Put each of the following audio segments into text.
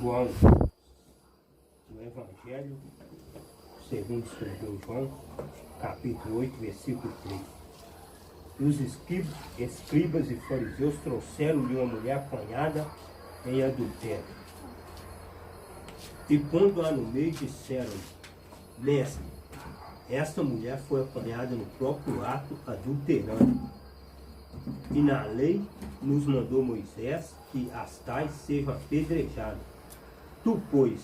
João, no Evangelho, segundo escreveu João, capítulo 8, versículo 3. E os escribas e fariseus trouxeram-lhe uma mulher apanhada em adultério. E pondo-a no meio, disseram-lhe: Mestre, esta mulher foi apanhada no próprio ato adulterando. E na lei nos mandou Moisés que as tais sejam apedrejadas. Tu, pois,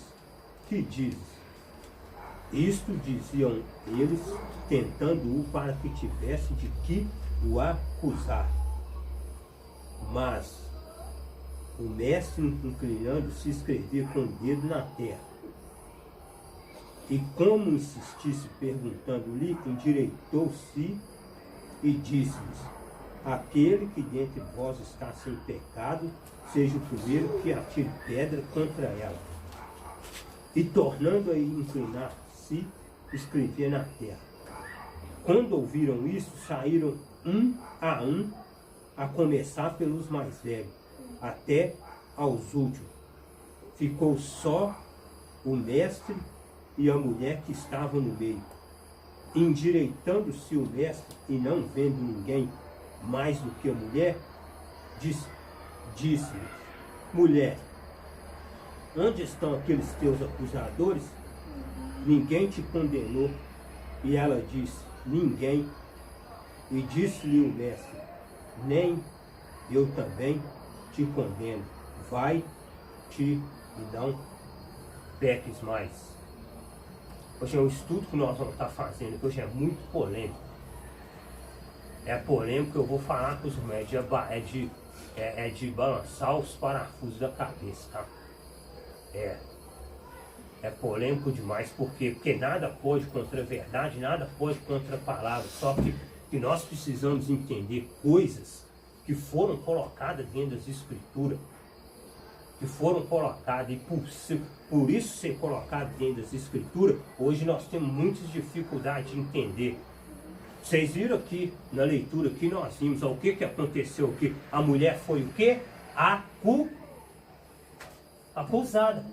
que dizes? Isto diziam eles, tentando-o para que tivesse de que o acusar. Mas o mestre, inclinando-se, escrevia com o dedo na terra. E como insistisse perguntando-lhe, endireitou-se e disse-lhes: Aquele que dentre vós está sem pecado, seja o primeiro que atire pedra contra ela. E tornando a inclinar-se, escrevia na terra. Quando ouviram isso, saíram um, a começar pelos mais velhos, até aos últimos. Ficou só o mestre e a mulher que estavam no meio. Endireitando-se o mestre e não vendo ninguém mais do que a mulher, disse-lhe: Mulher, onde estão aqueles teus acusadores? Ninguém te condenou? E ela disse: Ninguém. E disse-lhe o mestre: Nem eu também te condeno. Vai-te e não peques mais. Hoje é um estudo que nós vamos estar fazendo, que hoje é muito polêmico. É polêmico que eu vou falar com os médicos, é de balançar os parafusos da cabeça, tá? É polêmico demais, porque nada pode contra a verdade, nada pode contra a palavra, só que nós precisamos entender coisas que foram colocadas dentro das escrituras, que foram colocadas, e por isso ser colocado dentro das escrituras, hoje nós temos muitas dificuldades de entender. Vocês viram aqui na leitura que nós vimos o que aconteceu aqui? A mulher foi o quê? Acusada.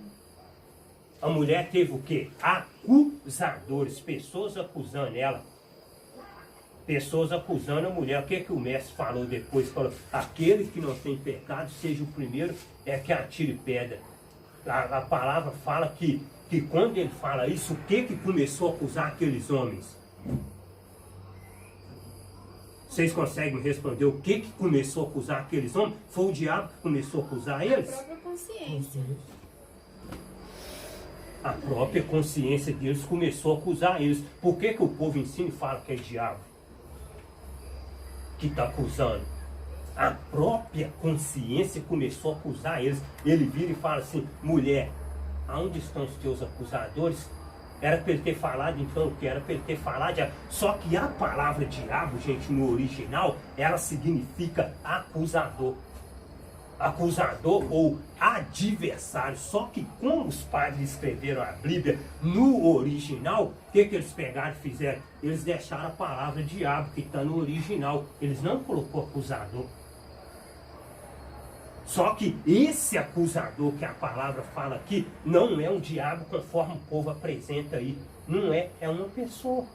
A mulher teve o quê? Acusadores, pessoas acusando ela. Pessoas acusando a mulher. O que o mestre falou depois? Falou: aquele que não tem pecado, seja o primeiro que atire pedra. A palavra fala que quando ele fala isso, o que começou a acusar aqueles homens? Vocês conseguem me responder o que começou a acusar aqueles homens? Foi o diabo que começou a acusar eles? A própria consciência. A própria consciência deles começou a acusar eles. Por que o povo ensina e fala que é diabo que está acusando? A própria consciência começou a acusar eles. Ele vira e fala assim: mulher, aonde estão os teus acusadores? Era para ele ter falado então o que? Era para ele ter falado diabo. Só que a palavra diabo, gente, no original, ela significa acusador. Acusador ou adversário. Só que como os padres escreveram a Bíblia no original, o que eles pegaram e fizeram? Eles deixaram a palavra diabo, que está no original. Eles não colocou acusador. Só que esse acusador que a palavra fala aqui não é um diabo conforme o povo apresenta aí. Não é, é uma pessoa.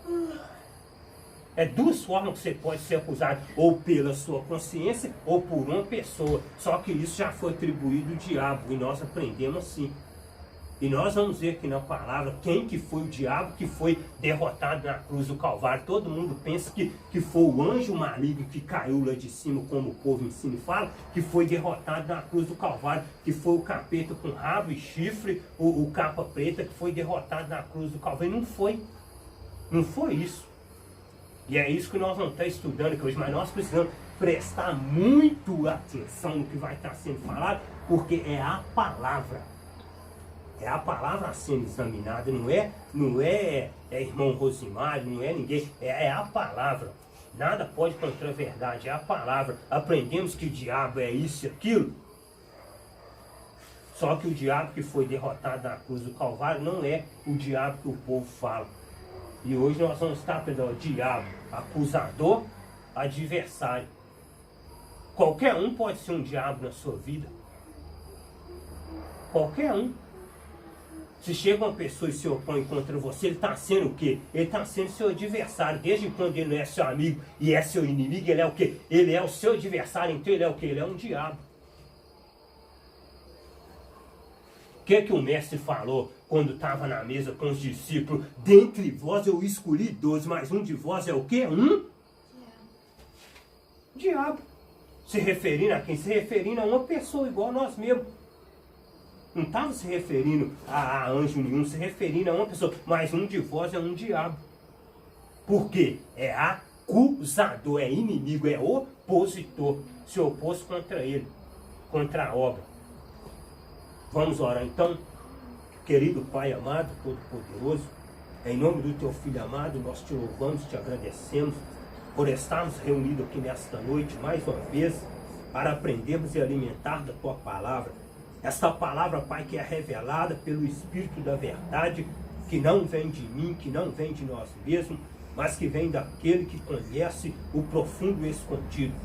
É duas formas que você pode ser acusado: ou pela sua consciência ou por uma pessoa. Só que isso já foi atribuído ao diabo e nós aprendemos assim. E nós vamos ver aqui na palavra quem que foi o diabo que foi derrotado na cruz do Calvário. Todo mundo pensa que foi o anjo maligno que caiu lá de cima, como o povo ensina e fala, que foi derrotado na cruz do Calvário, que foi o capeta com rabo e chifre, o capa preta, que foi derrotado na cruz do Calvário. Não foi. Não foi isso. E é isso que nós vamos estar estudando aqui hoje, mas nós precisamos prestar muito atenção no que vai estar sendo falado, porque é a palavra. É a palavra sendo examinada, não é irmão Rosimário, não é ninguém, é a palavra. Nada pode contra a verdade, é a palavra. Aprendemos que o diabo é isso e aquilo. Só que o diabo que foi derrotado na cruz do Calvário não é o diabo que o povo fala. E hoje nós vamos estar aprendendo: diabo, acusador, adversário. Qualquer um pode ser um diabo na sua vida. Qualquer um. Se chega uma pessoa e se opõe contra você, ele está sendo o quê? Ele está sendo seu adversário. Desde quando ele não é seu amigo e é seu inimigo, ele é o quê? Ele é o seu adversário, então ele é o quê? Ele é um diabo. O que o mestre falou quando estava na mesa com os discípulos? Dentre vós eu escolhi 12, mas um de vós é o quê? Diabo. Se referindo a quem? Se referindo a uma pessoa igual a nós mesmos. Não estava se referindo a anjo nenhum, se referindo a uma pessoa. Mas um de vós é um diabo. Por quê? É acusador, é inimigo, é opositor. Se opôs contra ele, contra a obra. Vamos orar então. Querido Pai amado, todo-poderoso, em nome do Teu Filho amado, nós Te louvamos, Te agradecemos por estarmos reunidos aqui nesta noite, mais uma vez, para aprendermos e alimentar da Tua Palavra. Esta palavra, Pai, que é revelada pelo Espírito da verdade, que não vem de mim, que não vem de nós mesmos, mas que vem daquele que conhece o profundo escondido.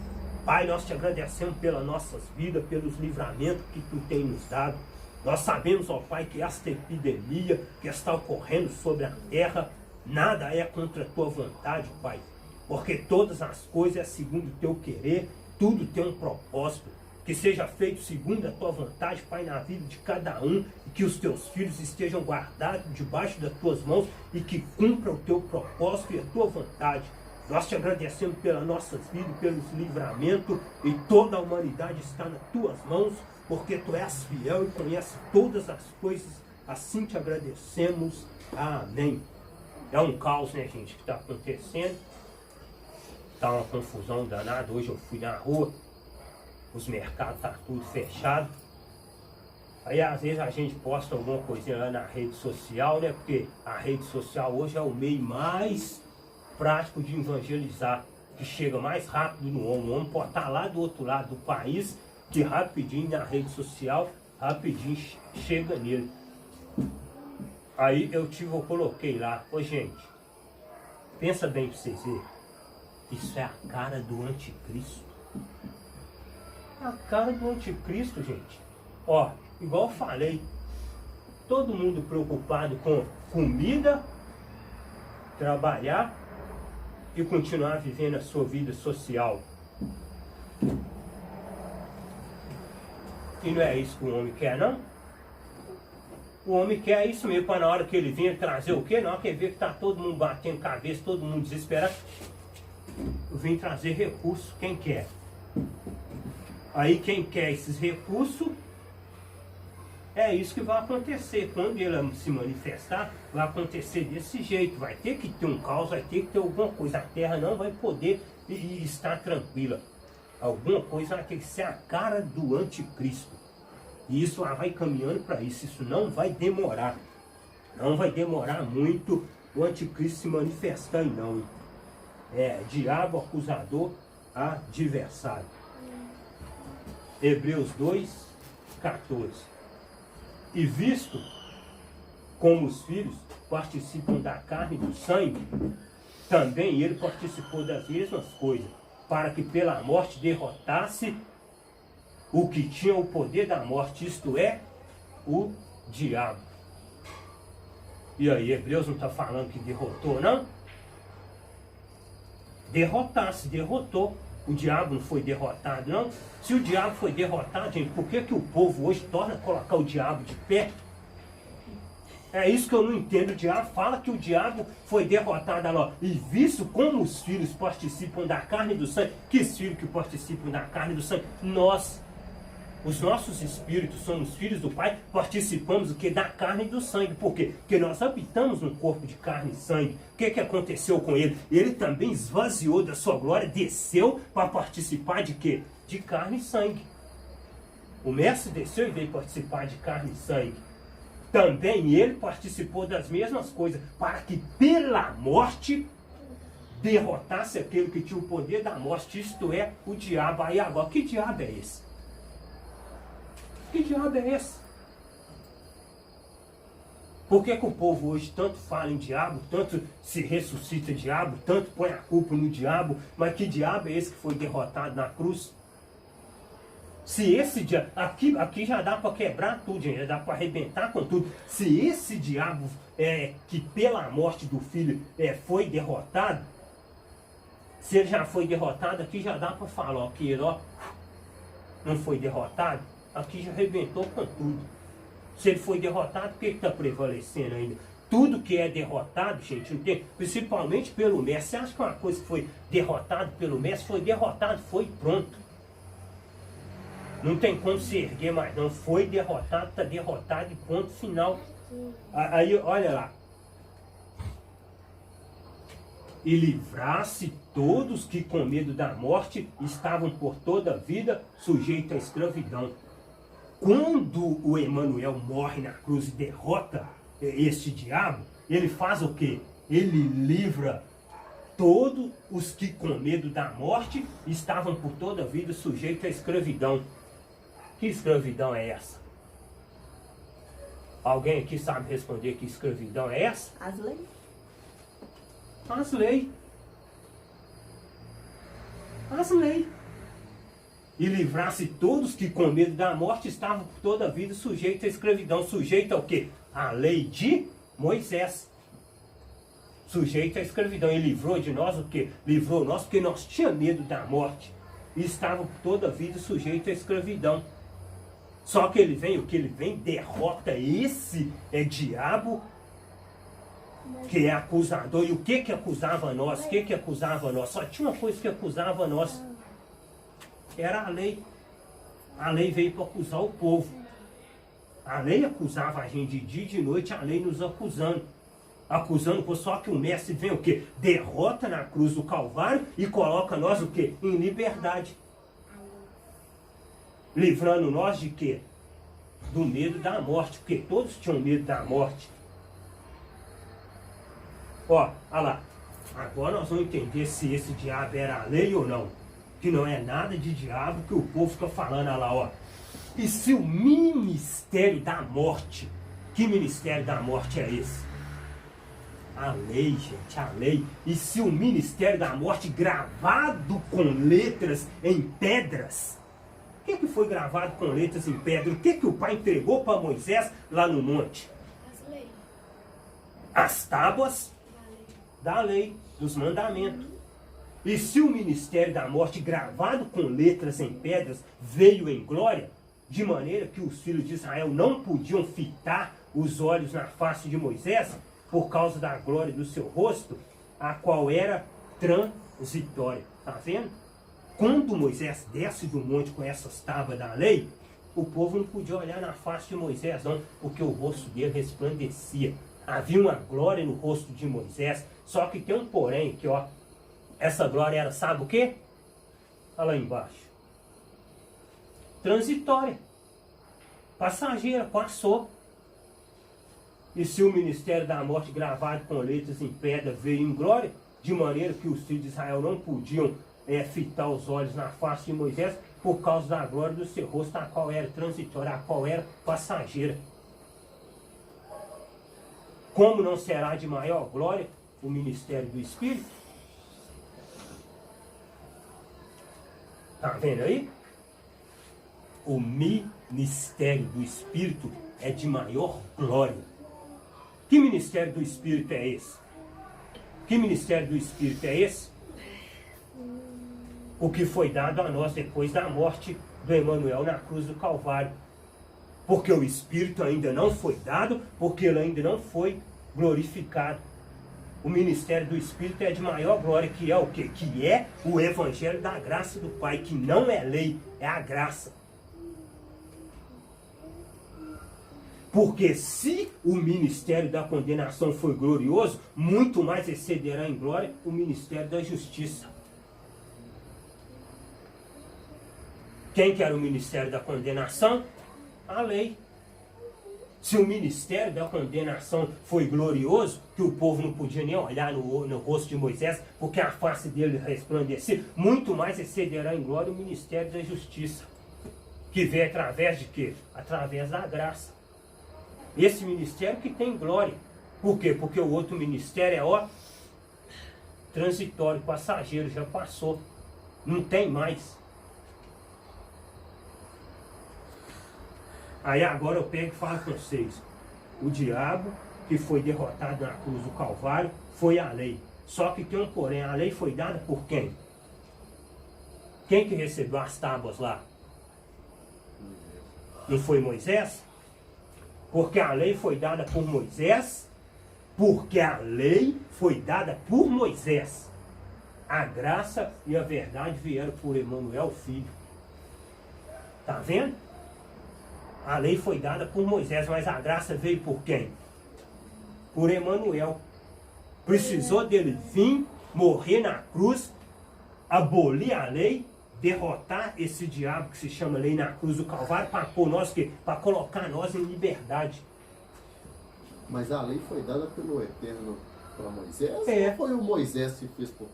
Pai, nós Te agradecemos pelas nossas vidas, pelos livramentos que Tu tem nos dado. Nós sabemos, ó Pai, que esta epidemia que está ocorrendo sobre a terra, nada é contra a Tua vontade, Pai. Porque todas as coisas é segundo o Teu querer, tudo tem um propósito. Que seja feito segundo a Tua vontade, Pai, na vida de cada um, e que os Teus filhos estejam guardados debaixo das Tuas mãos e que cumpra o Teu propósito e a Tua vontade. Nós Te agradecemos pelas nossas vidas, pelos livramentos, e toda a humanidade está nas Tuas mãos, porque Tu és fiel e conhece todas as coisas. Assim Te agradecemos. Amém. É um caos, né, gente, que está acontecendo. Está uma confusão danada. Hoje eu fui na rua. Os mercados estão tudo fechado. Aí às vezes a gente posta alguma coisinha lá na rede social, né? Porque a rede social hoje é o meio mais prático de evangelizar, que chega mais rápido no homem. O homem pode estar lá do outro lado do país, que rapidinho na rede social, rapidinho chega nele. Aí eu coloquei lá, ô gente, pensa bem pra vocês verem. Isso é a cara do anticristo. A cara do anticristo, gente. Ó, igual eu falei, todo mundo preocupado com comida, trabalhar e continuar vivendo a sua vida social. E não é isso que o homem quer, não? O homem quer isso mesmo, para na hora que ele venha trazer o quê? Na hora que ele vê que está todo mundo batendo cabeça, todo mundo desesperado, eu vim trazer recursos. Quem quer? Aí quem quer esses recursos, é isso que vai acontecer. Quando ele se manifestar, vai acontecer desse jeito. Vai ter que ter um caos, vai ter que ter alguma coisa. A terra não vai poder estar tranquila. Alguma coisa vai ter que ser a cara do anticristo. E isso vai caminhando para isso. Isso não vai demorar. Não vai demorar muito o anticristo se manifestar, não. É diabo, acusador, adversário. Hebreus 2, 14. E visto como os filhos participam da carne e do sangue, também ele participou das mesmas coisas, para que pela morte derrotasse o que tinha o poder da morte, isto é, o diabo. E aí, Hebreus não está falando que derrotou, não? Derrotasse, derrotou. O diabo não foi derrotado, não? Se o diabo foi derrotado, gente, por que o povo hoje torna a colocar o diabo de pé? É isso que eu não entendo. O diabo fala que o diabo foi derrotado lá. E visto como os filhos participam da carne e do sangue, que filhos que participam da carne e do sangue? Nós, os nossos espíritos, somos filhos do Pai, participamos do que? Da carne e do sangue. Por quê? Porque nós habitamos um corpo de carne e sangue. O que aconteceu com ele? Ele também esvaziou da sua glória, desceu para participar de quê? De carne e sangue. O mestre desceu e veio participar de carne e sangue. Também ele participou das mesmas coisas, para que pela morte derrotasse aquele que tinha o poder da morte, isto é, o diabo. Aí agora, que diabo é esse? Que diabo é esse? Por que o povo hoje tanto fala em diabo, tanto se ressuscita diabo, tanto põe a culpa no diabo, mas que diabo é esse que foi derrotado na cruz? Se esse diabo, aqui já dá para quebrar tudo, gente, já dá para arrebentar com tudo. Se esse diabo que pela morte do filho foi derrotado, se ele já foi derrotado, aqui já dá para falar que ele não foi derrotado, aqui já arrebentou com tudo. Se ele foi derrotado, por que está prevalecendo ainda? Tudo que é derrotado, gente, não tem, principalmente pelo mestre. Você acha que uma coisa que foi derrotada pelo mestre, foi derrotado, foi pronto. Não tem como se erguer mais não. Foi derrotado, está derrotado e ponto final. Aí, olha lá. E livrasse todos que com medo da morte estavam por toda a vida sujeitos à escravidão. Quando o Emanuel morre na cruz e derrota este diabo, ele faz o quê? Ele livra todos os que com medo da morte estavam por toda a vida sujeitos à escravidão. Que escravidão é essa? Alguém aqui sabe responder que escravidão é essa? As leis. As leis. As leis. E livrasse todos que com medo da morte estavam por toda a vida sujeitos à escravidão. Sujeito ao quê? A lei de Moisés. Sujeito à escravidão. E livrou de nós o quê? Livrou nós porque nós tínhamos medo da morte. E estavam por toda a vida sujeitos à escravidão. Só que ele vem, o que ele vem, derrota esse diabo que é acusador. E o que acusava nós? O que acusava nós? Só tinha uma coisa que acusava nós. Era a lei. A lei veio para acusar o povo. A lei acusava a gente de dia e de noite, a lei nos acusando. Acusando, só que o mestre vem o quê? Derrota na cruz do Calvário e coloca nós o quê? Em liberdade. Livrando nós de quê? Do medo da morte, porque todos tinham medo da morte. Ó, olha lá. Agora nós vamos entender se esse diabo era a lei ou não. Que não é nada de diabo que o povo fica falando, olha lá, ó. E se o ministério da morte, que ministério da morte é esse? A lei, gente, a lei. E se o ministério da morte gravado com letras em pedras? O que foi gravado com letras em pedra? O que o pai entregou para Moisés lá no monte? As leis. As tábuas da lei, dos mandamentos. E se o ministério da morte gravado com letras em pedras veio em glória, de maneira que os filhos de Israel não podiam fitar os olhos na face de Moisés, por causa da glória do seu rosto, a qual era transitória. Está vendo? Quando Moisés desce do monte com essas tábuas da lei, o povo não podia olhar na face de Moisés, não, porque o rosto dele resplandecia. Havia uma glória no rosto de Moisés, só que tem um porém que, ó, essa glória era, sabe o quê? Olha lá embaixo. Transitória. Passageira, passou. E se o ministério da morte gravado com letras em pedra veio em glória, de maneira que os filhos de Israel não podiam fitar os olhos na face de Moisés, por causa da glória do seu rosto, a qual era transitória, a qual era passageira. Como não será de maior glória o ministério do Espírito? Está vendo aí? O ministério do Espírito é de maior glória. Que ministério do Espírito é esse? Que ministério do Espírito é esse? O que foi dado a nós depois da morte do Emanuel na cruz do Calvário. Porque o Espírito ainda não foi dado, porque ele ainda não foi glorificado. O ministério do Espírito é de maior glória, que é o quê? Que é o Evangelho da graça do Pai, que não é lei, é a graça. Porque se o ministério da condenação foi glorioso, muito mais excederá em glória o ministério da justiça. Quem que era o ministério da condenação? A lei. Se o ministério da condenação foi glorioso, que o povo não podia nem olhar no rosto de Moisés, porque a face dele resplandecia, muito mais excederá em glória o ministério da justiça. Que veio através de quê? Através da graça. Esse ministério que tem glória. Por quê? Porque o outro ministério é, transitório, passageiro, já passou. Não tem mais. Aí agora eu pego e falo com vocês. O diabo que foi derrotado na cruz do Calvário foi a lei. Só que tem um porém, a lei foi dada por quem? Quem que recebeu as tábuas lá? Não foi Moisés? Porque a lei foi dada por Moisés, porque a lei foi dada por Moisés. A graça e a verdade vieram por Emanuel, filho. Tá vendo? A lei foi dada por Moisés, mas a graça veio por quem? Por Emanuel. Precisou dele vir, morrer na cruz, abolir a lei, derrotar esse diabo que se chama lei na cruz do Calvário, para pôr nós, para colocar nós em liberdade. Mas a lei foi dada pelo Eterno para Moisés? É. Ou foi o Moisés que fez por...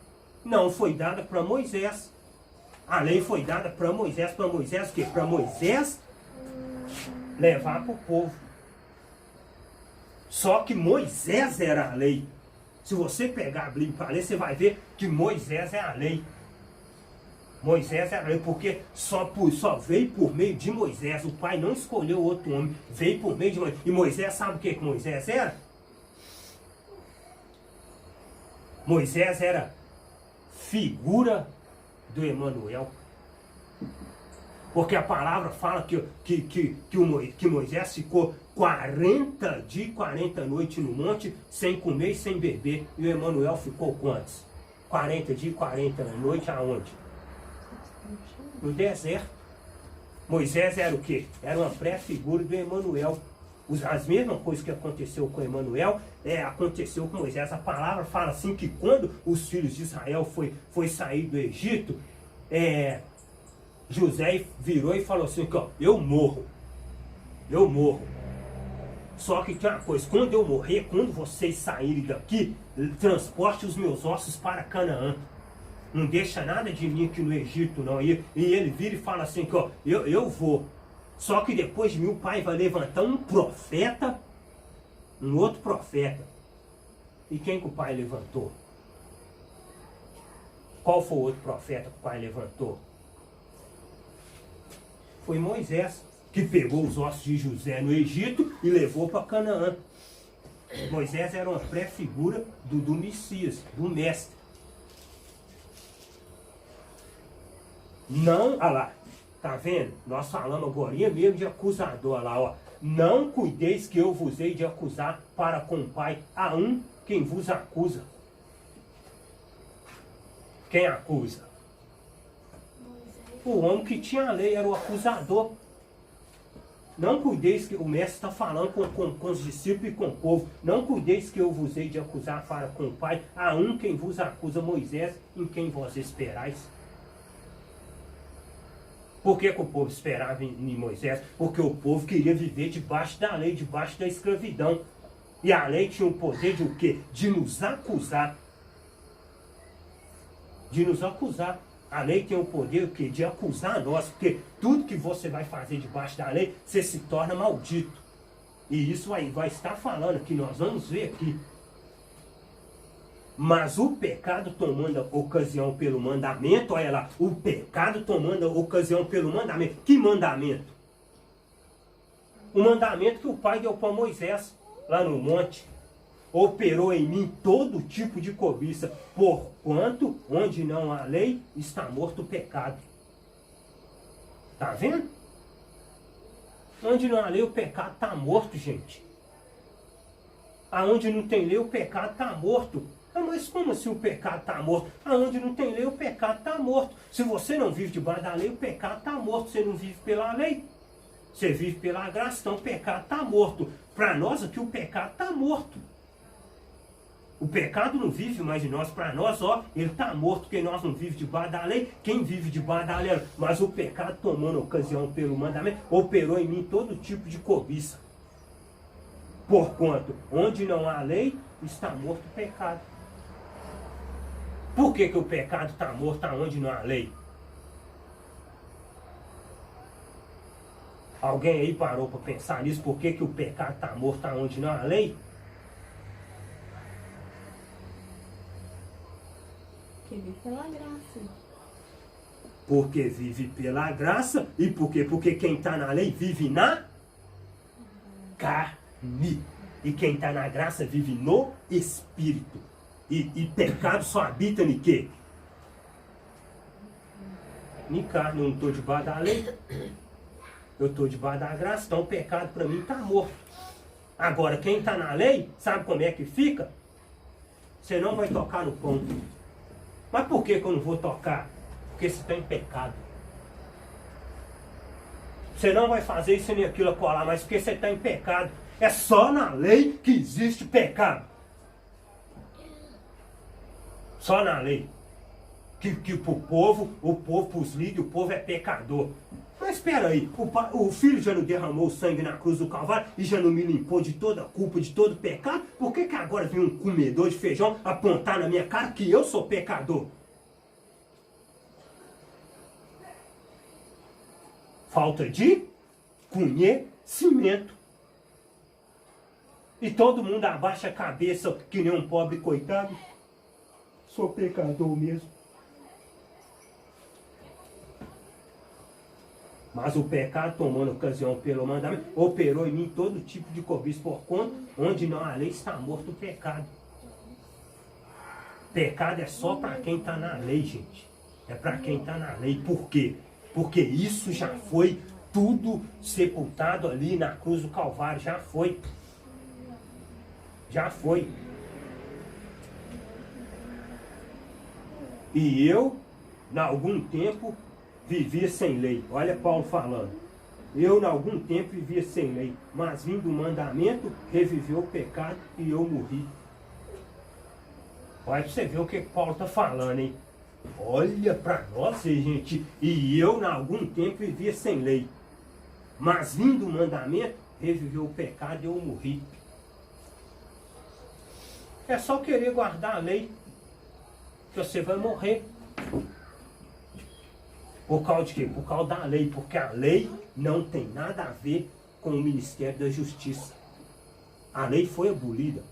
Não, foi dada para Moisés. A lei foi dada para Moisés o quê? Para Moisés levar para o povo. Só que Moisés era a lei. Se você pegar a Bíblia para ler, você vai ver que Moisés é a lei. Moisés era a lei, porque só veio por meio de Moisés. O pai não escolheu outro homem, veio por meio de Moisés. E Moisés, sabe o que Moisés era? Moisés era figura do Emanuel. Porque a palavra fala que Moisés ficou 40 dias e 40 noites no monte, sem comer e sem beber. E o Emanuel ficou quantos? 40 dias e 40 noites aonde? No deserto. Moisés era o quê? Era uma pré-figura do Emanuel. As mesmas coisas que aconteceu com Emanuel, aconteceu com Moisés. A palavra fala assim que quando os filhos de Israel foi sair do Egito, José virou e falou assim, ó, eu morro. Só que tem uma coisa, quando eu morrer, quando vocês saírem daqui, transporte os meus ossos para Canaã. Não deixa nada de mim aqui no Egito, não. E ele vira e fala assim, ó, eu vou. Só que depois de mim o pai vai levantar um profeta, um outro profeta. E quem que o pai levantou? Qual foi o outro profeta que o pai levantou? Foi Moisés, que pegou os ossos de José no Egito e levou para Canaã. Moisés era uma pré-figura do Messias, do mestre. Não, olha lá, tá vendo? Nós falamos agora mesmo de acusador, olha lá, ó. Não cuideis que eu vos hei de acusar para com o Pai, a um quem vos acusa. Quem acusa? O homem que tinha a lei era o acusador. Não cuideis que o mestre está falando com os discípulos e com o povo. Não cuideis que eu vos hei de acusar para com o Pai, a um quem vos acusa, Moisés, em quem vós esperais. Por que o povo esperava em Moisés? Porque o povo queria viver debaixo da lei, debaixo da escravidão. E a lei tinha o poder de o quê? De nos acusar. De nos acusar. A lei tem o poder o quê? De acusar nós. Porque tudo que você vai fazer debaixo da lei, você se torna maldito. E isso vai estar falando, que nós vamos ver aqui. Mas o pecado tomando ocasião pelo mandamento, olha lá, o pecado tomando ocasião pelo mandamento. Que mandamento? O mandamento que o pai deu para Moisés, lá no monte. Operou em mim todo tipo de cobiça, porquanto onde não há lei, está morto o pecado. Tá vendo? Onde não há lei, o pecado está morto, gente. Aonde não tem lei, o pecado está morto. Mas como assim o pecado está morto? Aonde não tem lei, o pecado está morto. Se você não vive debaixo da lei, o pecado está morto. Você não vive pela lei. Você vive pela graça, então o pecado está morto. Para nós aqui o pecado está morto. O pecado não vive mais em nós. Para nós, ó, ele está morto, porque nós não vivemos debaixo da lei. Quem vive debaixo da lei? Mas o pecado, tomando ocasião pelo mandamento, operou em mim todo tipo de cobiça. Porquanto, onde não há lei, está morto o pecado. Por que o pecado está morto aonde não há lei? Alguém aí parou para pensar nisso? Por que o pecado está morto aonde não há lei? Porque vive pela graça. Porque vive pela graça. E por quê? Porque quem está na lei vive na carne. E quem está na graça vive no Espírito. E pecado só habita em quê? Em carne. Eu não estou debaixo da lei. Eu estou debaixo da graça. Então o pecado para mim está morto. Agora, quem está na lei, sabe como é que fica? Você não vai tocar no pão. Mas por que eu não vou tocar? Porque você está em pecado. Você não vai fazer isso nem aquilo a colar, mas porque você está em pecado. É só na lei que existe pecado. Só na lei. Que para o povo, para os líderes, o povo é pecador. Mas espera aí, o Filho já não derramou o sangue na cruz do Calvário e já não me limpou de toda a culpa, de todo pecado? Por que agora vem um comedor de feijão apontar na minha cara que eu sou pecador? Falta de conhecimento. E todo mundo abaixa a cabeça que nem um pobre coitado. Sou pecador mesmo. Mas o pecado, tomando ocasião pelo mandamento, operou em mim todo tipo de cobiça por conta, onde não há lei está morto o pecado. Pecado é só para quem está na lei, gente. É para quem está na lei. Por quê? Porque isso já foi tudo sepultado ali na cruz do Calvário. Já foi. Já foi. E eu, em algum tempo, vivia sem lei. Olha Paulo falando. Eu, em algum tempo, vivia sem lei. Mas vindo o mandamento, reviveu o pecado e eu morri. Olha pra você ver o que Paulo está falando, hein? Olha para nós, gente. E eu, em algum tempo, vivia sem lei. Mas vindo o mandamento, reviveu o pecado e eu morri. É só querer guardar a lei, que você vai morrer. Por causa de quê? Por causa da lei. Porque a lei não tem nada a ver com o Ministério da Justiça. A lei foi abolida.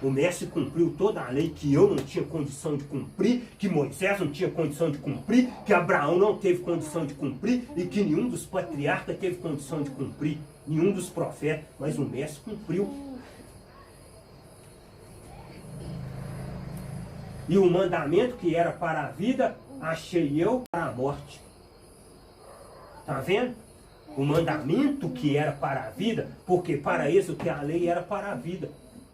O mestre cumpriu toda a lei que eu não tinha condição de cumprir, que Moisés não tinha condição de cumprir, que Abraão não teve condição de cumprir e que nenhum dos patriarcas teve condição de cumprir, nenhum dos profetas, mas o mestre cumpriu. E o mandamento que era para a vida, achei eu para a morte. Está vendo? O mandamento que era para a vida, porque para isso que a lei era para a vida.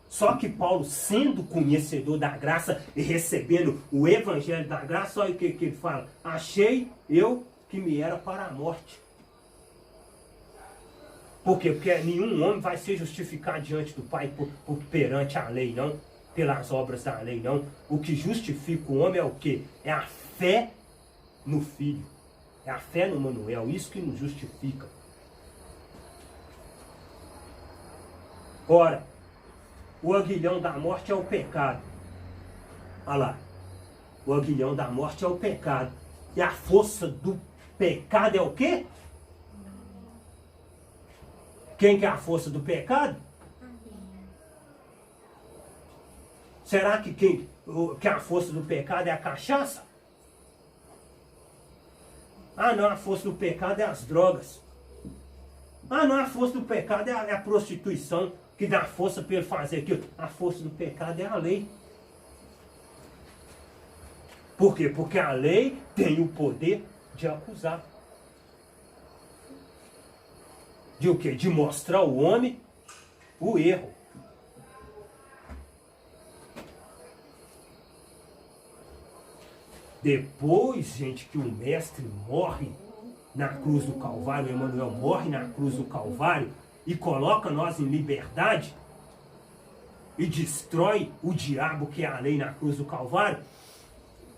Só que Paulo, sendo conhecedor da graça e recebendo o evangelho da graça, olha o que ele fala. Achei eu que me era para a morte. Por quê? Porque nenhum homem vai ser justificado diante do Pai perante a lei, não. Pelas obras da lei, não. O que justifica o homem é o quê? É a fé no Filho. É a fé no Manuel. Isso que nos justifica. Ora, o aguilhão da morte é o pecado. Olha lá. O aguilhão da morte é o pecado. E a força do pecado é o quê? Quem que é a força do pecado? Será que a força do pecado é a cachaça? Ah, não, a força do pecado é as drogas. Ah, não, a força do pecado é a prostituição, que dá força para ele fazer aquilo. A força do pecado é a lei. Por quê? Porque a lei tem o poder de acusar. De o quê? De mostrar ao homem o erro. Depois, gente, que o mestre morre na cruz do Calvário, o Emmanuel morre na cruz do Calvário e coloca nós em liberdade e destrói o diabo que é a lei na cruz do Calvário,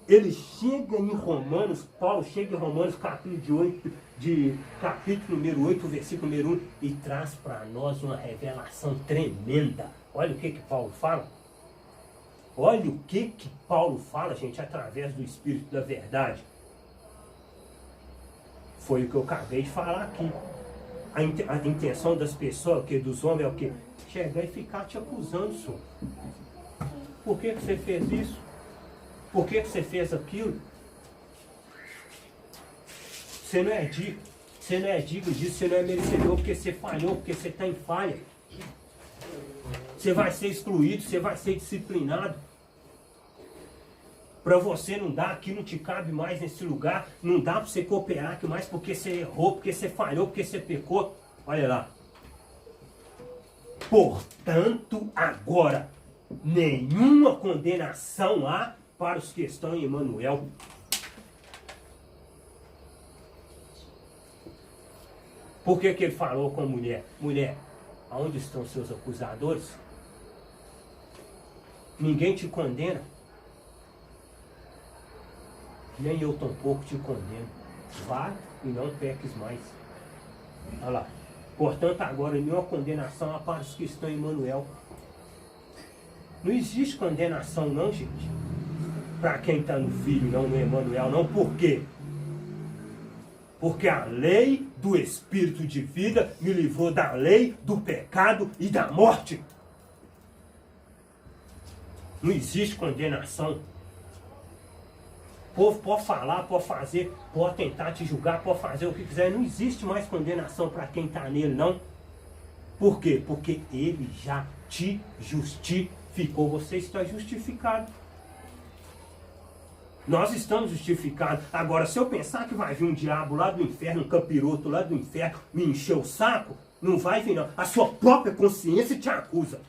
ele chega em Romanos, Paulo chega em Romanos capítulo número 8, versículo número 1 e traz para nós uma revelação tremenda. Olha o que Paulo fala. Olha o que Paulo fala, gente, através do Espírito da Verdade. Foi o que eu acabei de falar aqui. A intenção das pessoas, dos homens, é o quê? Chegar e ficar te acusando, senhor. Por que você fez isso? Por que você fez aquilo? Você não é digno. Você não é digno disso, você não é merecedor porque você falhou, porque você está em falha. Você vai ser excluído, você vai ser disciplinado. Para você não dá, aqui não te cabe mais nesse lugar, não dá para você cooperar aqui mais porque você errou, porque você falhou, porque você pecou. Olha lá. Portanto, agora, nenhuma condenação há para os que estão em Emanuel. Por que ele falou com a mulher? Mulher, aonde estão seus acusadores? Ninguém te condena. Nem eu tampouco te condeno. Vá e não peques mais. Olha lá. Portanto, agora nenhuma condenação há para os que estão em Emanuel. Não existe condenação não, gente. Para quem está no Filho, não no Emanuel, não. Por quê? Porque a lei do Espírito de vida me livrou da lei, do pecado e da morte. Não existe condenação. O povo pode falar, pode fazer, pode tentar te julgar, pode fazer o que quiser. Não existe mais condenação para quem está nele, não. Por quê? Porque ele já te justificou. Você está justificado. Nós estamos justificados. Agora, se eu pensar que vai vir um diabo lá do inferno, um capiroto lá do inferno, me encher o saco, não vai vir não. A sua própria consciência te acusa.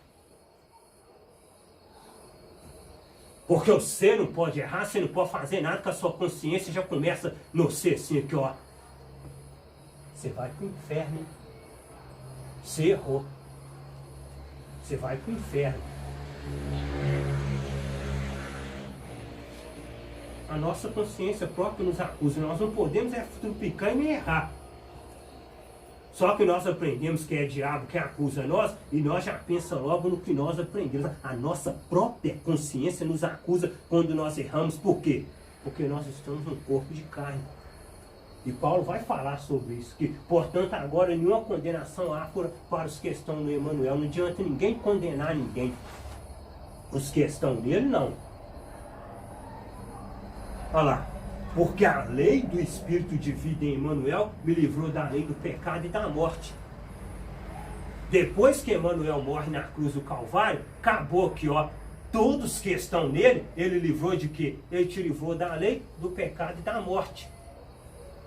Porque você não pode errar, você não pode fazer nada, que a sua consciência já começa no ser assim, aqui ó. Você vai pro inferno. Você errou. Você vai pro inferno. A nossa consciência própria nos acusa. Nós não podemos trupicar e nem errar. Só que nós aprendemos que é diabo que acusa nós e nós já pensamos logo no que nós aprendemos. A nossa própria consciência nos acusa quando nós erramos. Por quê? Porque nós estamos num corpo de carne. E Paulo vai falar sobre isso. Que, portanto, agora nenhuma condenação há para os que estão no Emanuel. Não adianta ninguém condenar ninguém. Os que estão nele, não. Olha lá. Porque a lei do Espírito de vida em Emanuel me livrou da lei do pecado e da morte. Depois que Emanuel morre na cruz do Calvário, acabou que, ó, todos que estão nele, ele livrou de quê? Ele te livrou da lei, do pecado e da morte.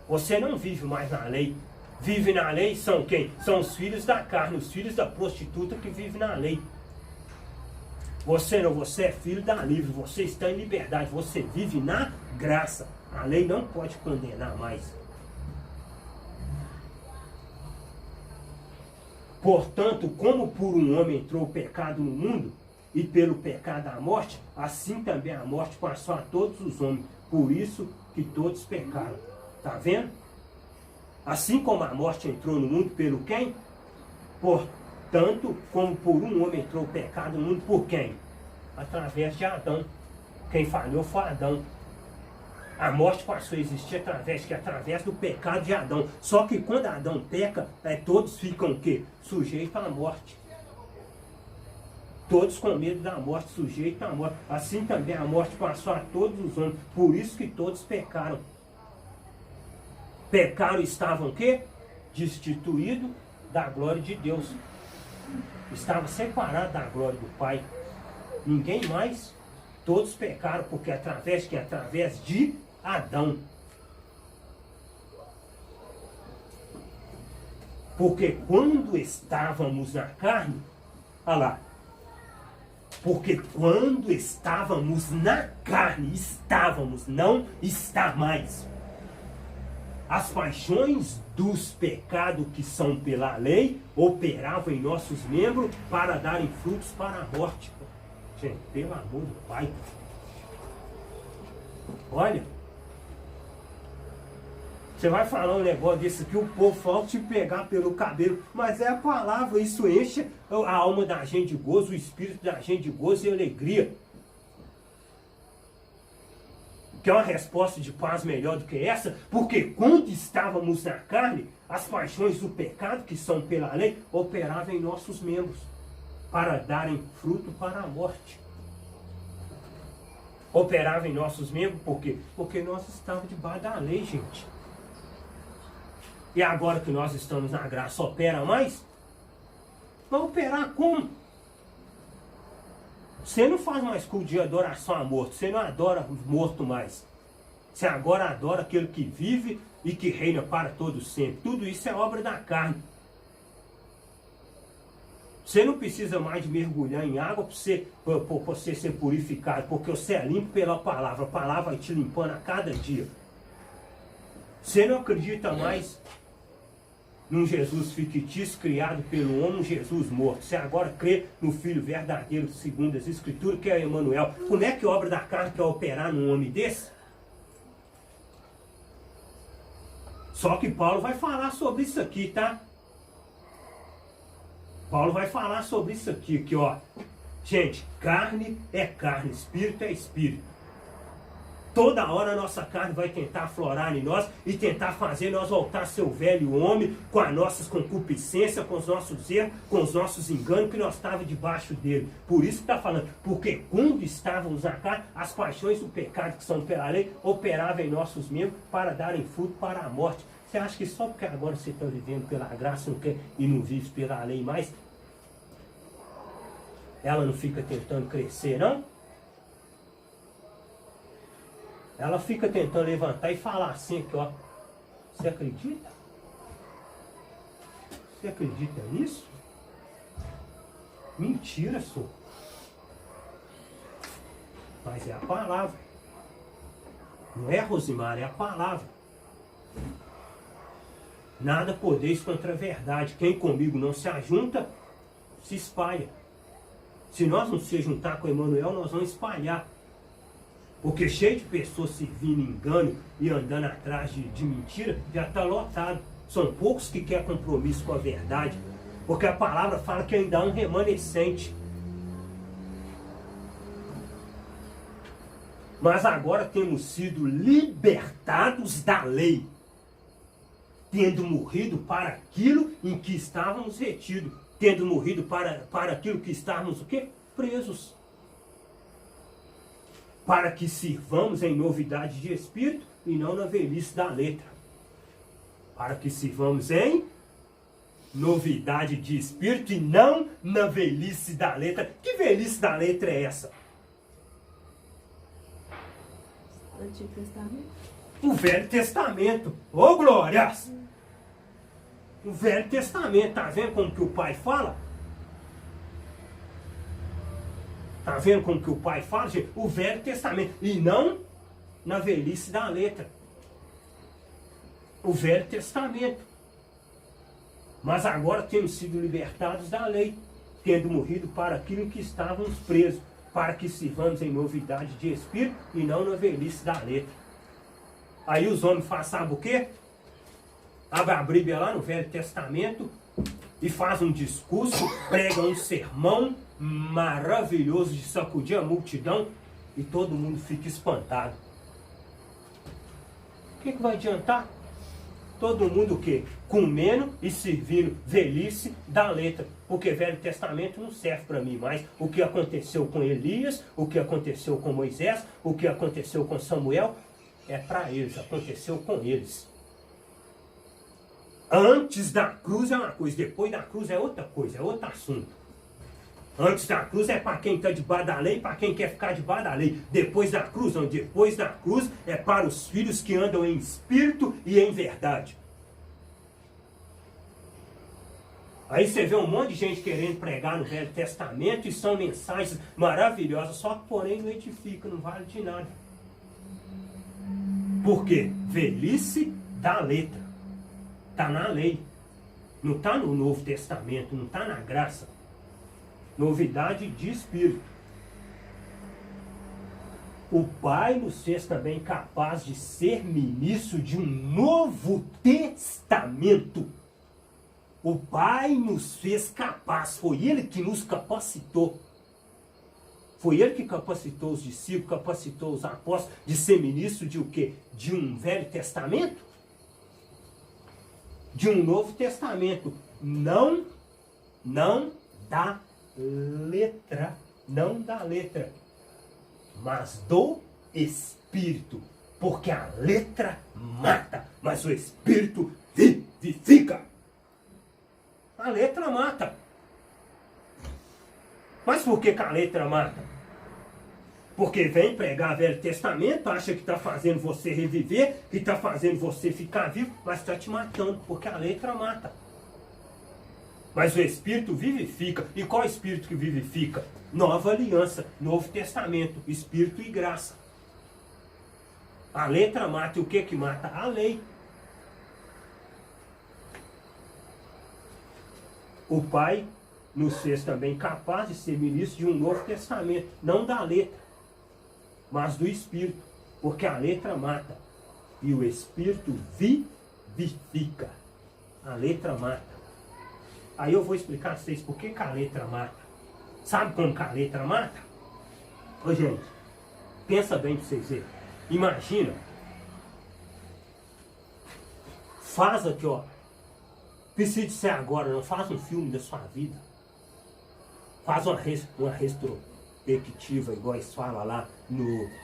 Você não vive mais na lei. Vive na lei são quem? São os filhos da carne, os filhos da prostituta que vivem na lei. Você não, você é filho da livre, você está em liberdade, você vive na graça. A lei não pode condenar mais. Portanto, como por um homem entrou o pecado no mundo, e pelo pecado a morte, assim também a morte passou a todos os homens. Por isso que todos pecaram. Está vendo? Assim como a morte entrou no mundo pelo quem? Portanto, como por um homem entrou o pecado no mundo, por quem? Através de Adão. Quem falhou foi Adão. A morte passou a existir através do pecado de Adão. Só que quando Adão peca, todos ficam o quê? Sujeitos à morte. Todos com medo da morte, sujeitos à morte. Assim também a morte passou a todos os homens. Por isso que todos pecaram. Pecaram e estavam o quê? Destituídos da glória de Deus. Estavam separados da glória do Pai. Ninguém mais. Todos pecaram porque através de Adão. Porque quando estávamos na carne, olha lá. Porque quando estávamos na carne, estávamos, não está mais. As paixões dos pecados que são pela lei operavam em nossos membros para darem frutos para a morte. Gente, pelo amor do Pai. Olha. Você vai falar um negócio desse aqui, o povo falta te pegar pelo cabelo. Mas é a palavra, isso enche a alma da gente de gozo, o espírito da gente de gozo e alegria. Quer uma resposta de paz melhor do que essa? Porque quando estávamos na carne, as paixões do pecado, que são pela lei, operavam em nossos membros, para darem fruto para a morte. Operavam em nossos membros, por quê? Porque nós estávamos debaixo da lei, gente. E agora que nós estamos na graça, opera mais? Vai operar como? Você não faz mais culto de adoração a morto. Você não adora morto mais. Você agora adora aquele que vive e que reina para todo sempre. Tudo isso é obra da carne. Você não precisa mais de mergulhar em água para você ser purificado, porque você é limpo pela palavra. A palavra vai te limpando a cada dia. Você não acredita mais num Jesus fictício criado pelo homem, Jesus morto. Você agora crê no Filho verdadeiro, segundo as Escrituras, que é Emmanuel. Como é que a obra da carne quer operar num homem desse? Só que Paulo vai falar sobre isso aqui, tá? Paulo vai falar sobre isso aqui, que ó, gente, carne é carne, espírito é espírito. Toda hora a nossa carne vai tentar aflorar em nós e tentar fazer nós voltar a ser o velho homem com as nossas concupiscências, com os nossos erros, com os nossos enganos que nós estávamos debaixo dele. Por isso que está falando, porque quando estávamos na carne, as paixões do pecado que são pela lei operavam em nossos membros para darem fruto para a morte. Você acha que só porque agora você está vivendo pela graça não quer, e não vive pela lei mais, ela não fica tentando crescer, não? Ela fica tentando levantar e falar assim, que ó, você acredita? Você acredita nisso? Mentira, senhor. Mas é a palavra. Não é, Rosimar, é a palavra. Nada podeis contra a verdade. Quem comigo não se ajunta, se espalha. Se nós não se juntar com Emmanuel, nós vamos espalhar. Porque cheio de pessoas servindo engano e andando atrás de mentira, já está lotado. São poucos que querem compromisso com a verdade. Porque a palavra fala que ainda há um remanescente. Mas agora temos sido libertados da lei, tendo morrido para aquilo em que estávamos retidos, tendo morrido para aquilo que estávamos o quê? Presos. Para que sirvamos em novidade de espírito e não na velhice da letra. Para que sirvamos em novidade de espírito e não na velhice da letra. Que velhice da letra é essa? Antigo Testamento. O Velho Testamento. Ô, glórias! O Velho Testamento. Tá vendo como que o pai fala? Tá vendo como que o pai fala, gente? O Velho Testamento. E não na velhice da letra. O Velho Testamento. Mas agora temos sido libertados da lei, tendo morrido para aquilo que estávamos presos, para que sirvamos em novidade de espírito e não na velhice da letra. Aí os homens fazem, sabe o quê? Abre a Bíblia lá no Velho Testamento e faz um discurso, prega um sermão maravilhoso de sacudir a multidão e todo mundo fica espantado. O que vai adiantar? Todo mundo o quê? Comendo e servindo velhice da letra. Porque Velho Testamento não serve para mim mais. O que aconteceu com Elias, o que aconteceu com Moisés, o que aconteceu com Samuel, é para eles, aconteceu com eles. Antes da cruz é uma coisa, depois da cruz é outra coisa, é outro assunto. Antes da cruz é para quem está debaixo da lei, para quem quer ficar debaixo da lei. Depois da cruz, não, depois da cruz é para os filhos que andam em espírito e em verdade. Aí você vê um monte de gente querendo pregar no Velho Testamento e são mensagens maravilhosas, só que porém não edifica, não vale de nada. Por quê? Velhice da letra. Está na lei. Não está no Novo Testamento, não está na graça. Novidade de espírito. O Pai nos fez também capaz de ser ministro de um Novo Testamento. O Pai nos fez capaz, foi Ele que nos capacitou. Foi Ele que capacitou os discípulos, capacitou os apóstolos de ser ministro de o quê? De um Velho Testamento? De um Novo Testamento. Não da letra. Não da letra. Mas do Espírito. Porque a letra mata, mas o Espírito vivifica. vivifica. A letra mata. Mas por que a letra mata? Porque vem pregar Velho Testamento, acha que está fazendo você reviver, que está fazendo você ficar vivo, mas está te matando, porque a letra mata. Mas o Espírito vivifica. E qual Espírito que vivifica? Nova Aliança, Novo Testamento, Espírito e graça. A letra mata. E o que mata? A lei. O Pai nos fez também capaz de ser ministro de um Novo Testamento, não da letra, mas do Espírito, porque a letra mata e o Espírito vivifica. A letra mata. Aí eu vou explicar a vocês por que a letra mata. Sabe como que a letra mata? Ô gente, pensa bem pra vocês verem. Imagina, faz aqui ó, precisa de ser agora, não faz um filme da sua vida. Faz uma retrospectiva, igual eles falam lá,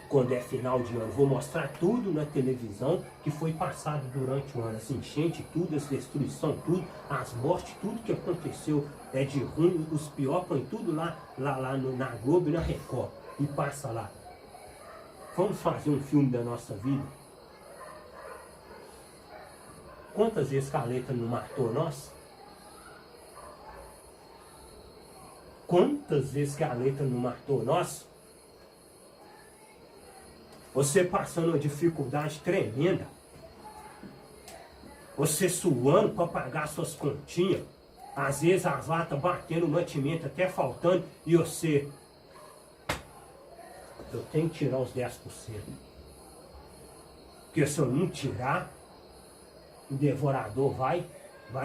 quando é final de ano. Vou mostrar tudo na televisão que foi passado durante o ano. As enchentes, tudo, as destruições, tudo, as mortes, tudo que aconteceu de ruim, os piores, põe tudo lá na Globo e na Record. E passa lá. Vamos fazer um filme da nossa vida? Quantas vezes que a letra não matou nós? Quantas vezes que a letra não matou nós? Você passando uma dificuldade tremenda. Você suando para pagar suas continhas. Às vezes as latas batendo, mantimento até faltando. E você... Eu tenho que tirar os 10%. Porque se eu não tirar, o devorador vai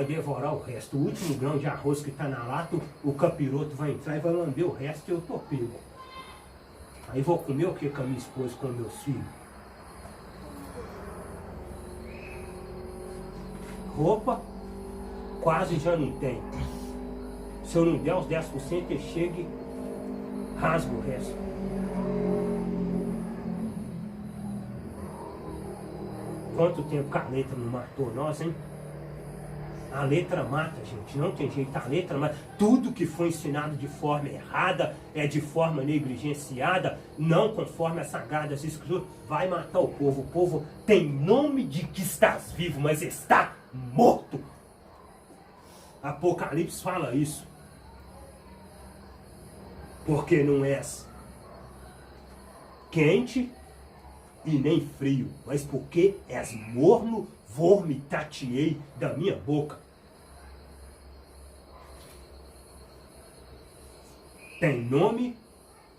devorar o resto. O último grão de arroz que está na lata, o capiroto vai entrar e vai lamber o resto e eu tô pego. Aí vou comer o que com a minha esposa, com meus filhos? Roupa, quase já não tem. Se eu não der os 10%, ele chega e rasga o resto. Quanto tempo que a letra não matou nós, hein? A letra mata, gente, não tem jeito, a letra mata. Tudo que foi ensinado de forma errada, de forma negligenciada, não conforme as Sagradas Escrituras, vai matar o povo. O povo tem nome de que estás vivo, mas está morto. Apocalipse fala isso. Porque não és quente e nem frio, mas porque és morno, vomitatiei da minha boca. Tem nome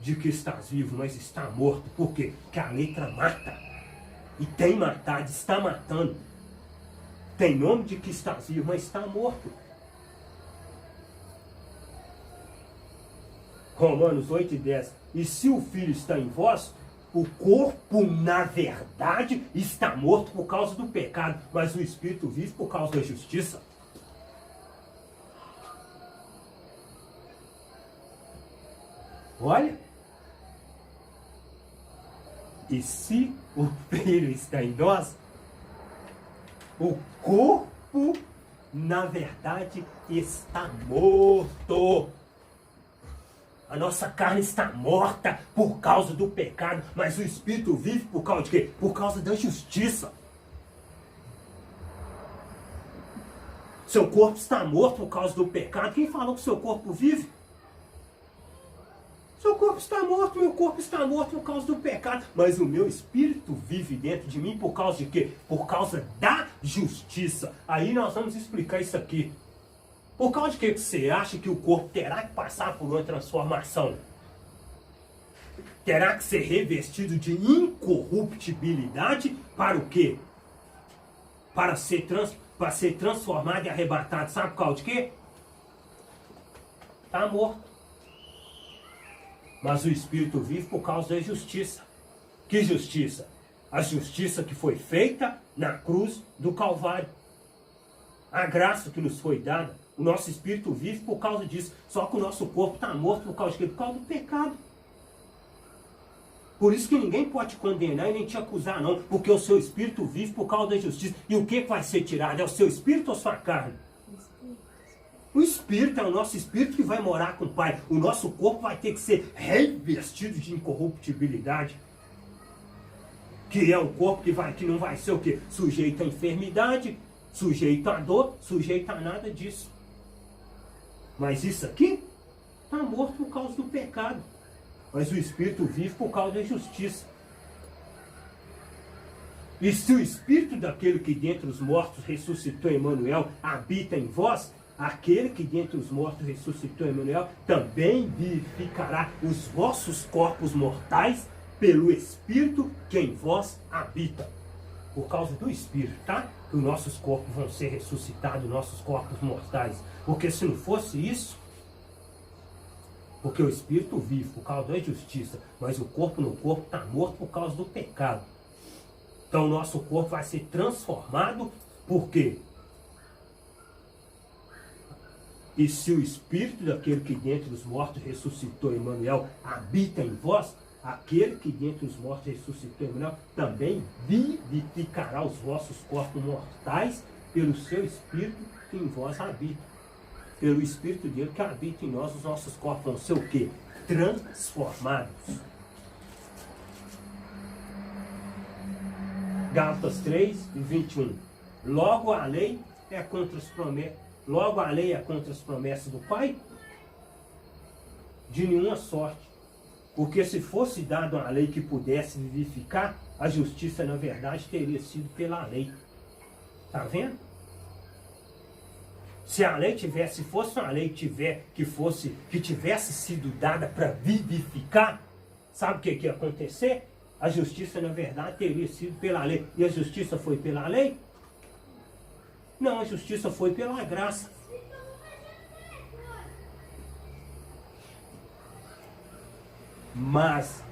de que estás vivo, mas está morto. Por quê? Porque a letra mata. E tem matado, está matando. Tem nome de que estás vivo, mas está morto. Romanos 8:10. E se o Filho está em vós, o corpo, na verdade, está morto por causa do pecado, mas o Espírito vive por causa da justiça. Olha. E se o Filho está em nós, o corpo, na verdade, está morto. A nossa carne está morta por causa do pecado, mas o Espírito vive por causa de quê? Por causa da justiça. Seu corpo está morto por causa do pecado. Quem falou que seu corpo vive? Seu corpo está morto, meu corpo está morto por causa do pecado. Mas o meu Espírito vive dentro de mim por causa de quê? Por causa da justiça. Aí nós vamos explicar isso aqui. Por causa de que você acha que o corpo terá que passar por uma transformação? Terá que ser revestido de incorruptibilidade para o quê? Para ser transformado e arrebatado. Sabe por causa de quê? Está morto. Mas o Espírito vive por causa da justiça. Que justiça? A justiça que foi feita na cruz do Calvário. A graça que nos foi dada. O nosso espírito vive por causa disso. Só que o nosso corpo está morto por causa de quê? Por causa do pecado. Por isso que ninguém pode te condenar e nem te acusar, não. Porque o seu espírito vive por causa da justiça. E o que vai ser tirado? É o seu espírito ou sua carne? O espírito é o nosso espírito que vai morar com o Pai. O nosso corpo vai ter que ser revestido de incorruptibilidade. Que é um corpo que não vai ser o quê? Sujeito à enfermidade, sujeito à dor, sujeito a nada disso. Mas isso aqui está morto por causa do pecado. Mas o espírito vive por causa da justiça. E se o espírito daquele que dentre os mortos ressuscitou Emmanuel habita em vós, aquele que dentre os mortos ressuscitou Emmanuel também vivificará os vossos corpos mortais pelo espírito que em vós habita. Por causa do espírito, tá? Que os nossos corpos vão ser ressuscitados, nossos corpos mortais. Porque se não fosse isso, porque o espírito vive por causa da justiça, mas o corpo no corpo está morto por causa do pecado. Então o nosso corpo vai ser transformado, por quê? E se o espírito daquele que dentre os mortos ressuscitou Emmanuel habita em vós, aquele que dentre os mortos ressuscitou Emmanuel também vivificará os vossos corpos mortais pelo seu espírito que em vós habita. Pelo espírito dele que habita em nós, os nossos corpos vão ser o quê? Transformados. Gálatas 3:21. Logo a lei é contra as promessas. Logo a lei é contra as promessas do Pai? De nenhuma sorte. Porque se fosse dada uma lei que pudesse vivificar, a justiça na verdade teria sido pela lei. Tá vendo? Se a lei tivesse, se fosse uma lei que tivesse sido dada para vivificar, sabe o que ia acontecer? A justiça, na verdade, teria sido pela lei. E a justiça foi pela lei? Não, a justiça foi pela graça. Mas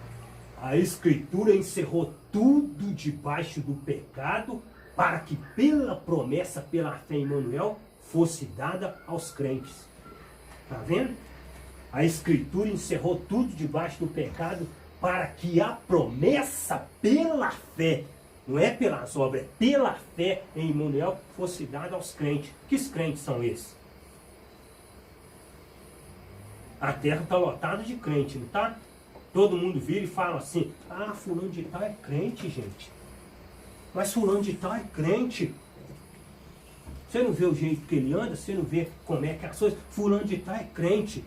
a Escritura encerrou tudo debaixo do pecado para que pela promessa, pela fé em Emmanuel, fosse dada aos crentes. Está vendo? A Escritura encerrou tudo debaixo do pecado para que a promessa pela fé, não é pelas obras, é pela fé em Emmanuel, fosse dada aos crentes. Que crentes são esses? A terra está lotada de crente, não está? Todo mundo vira e fala assim, ah, fulano de tal é crente, gente. Mas fulano de tal é crente. Você não vê o jeito que ele anda, você não vê como é que as coisas. Fulano de tal é crente.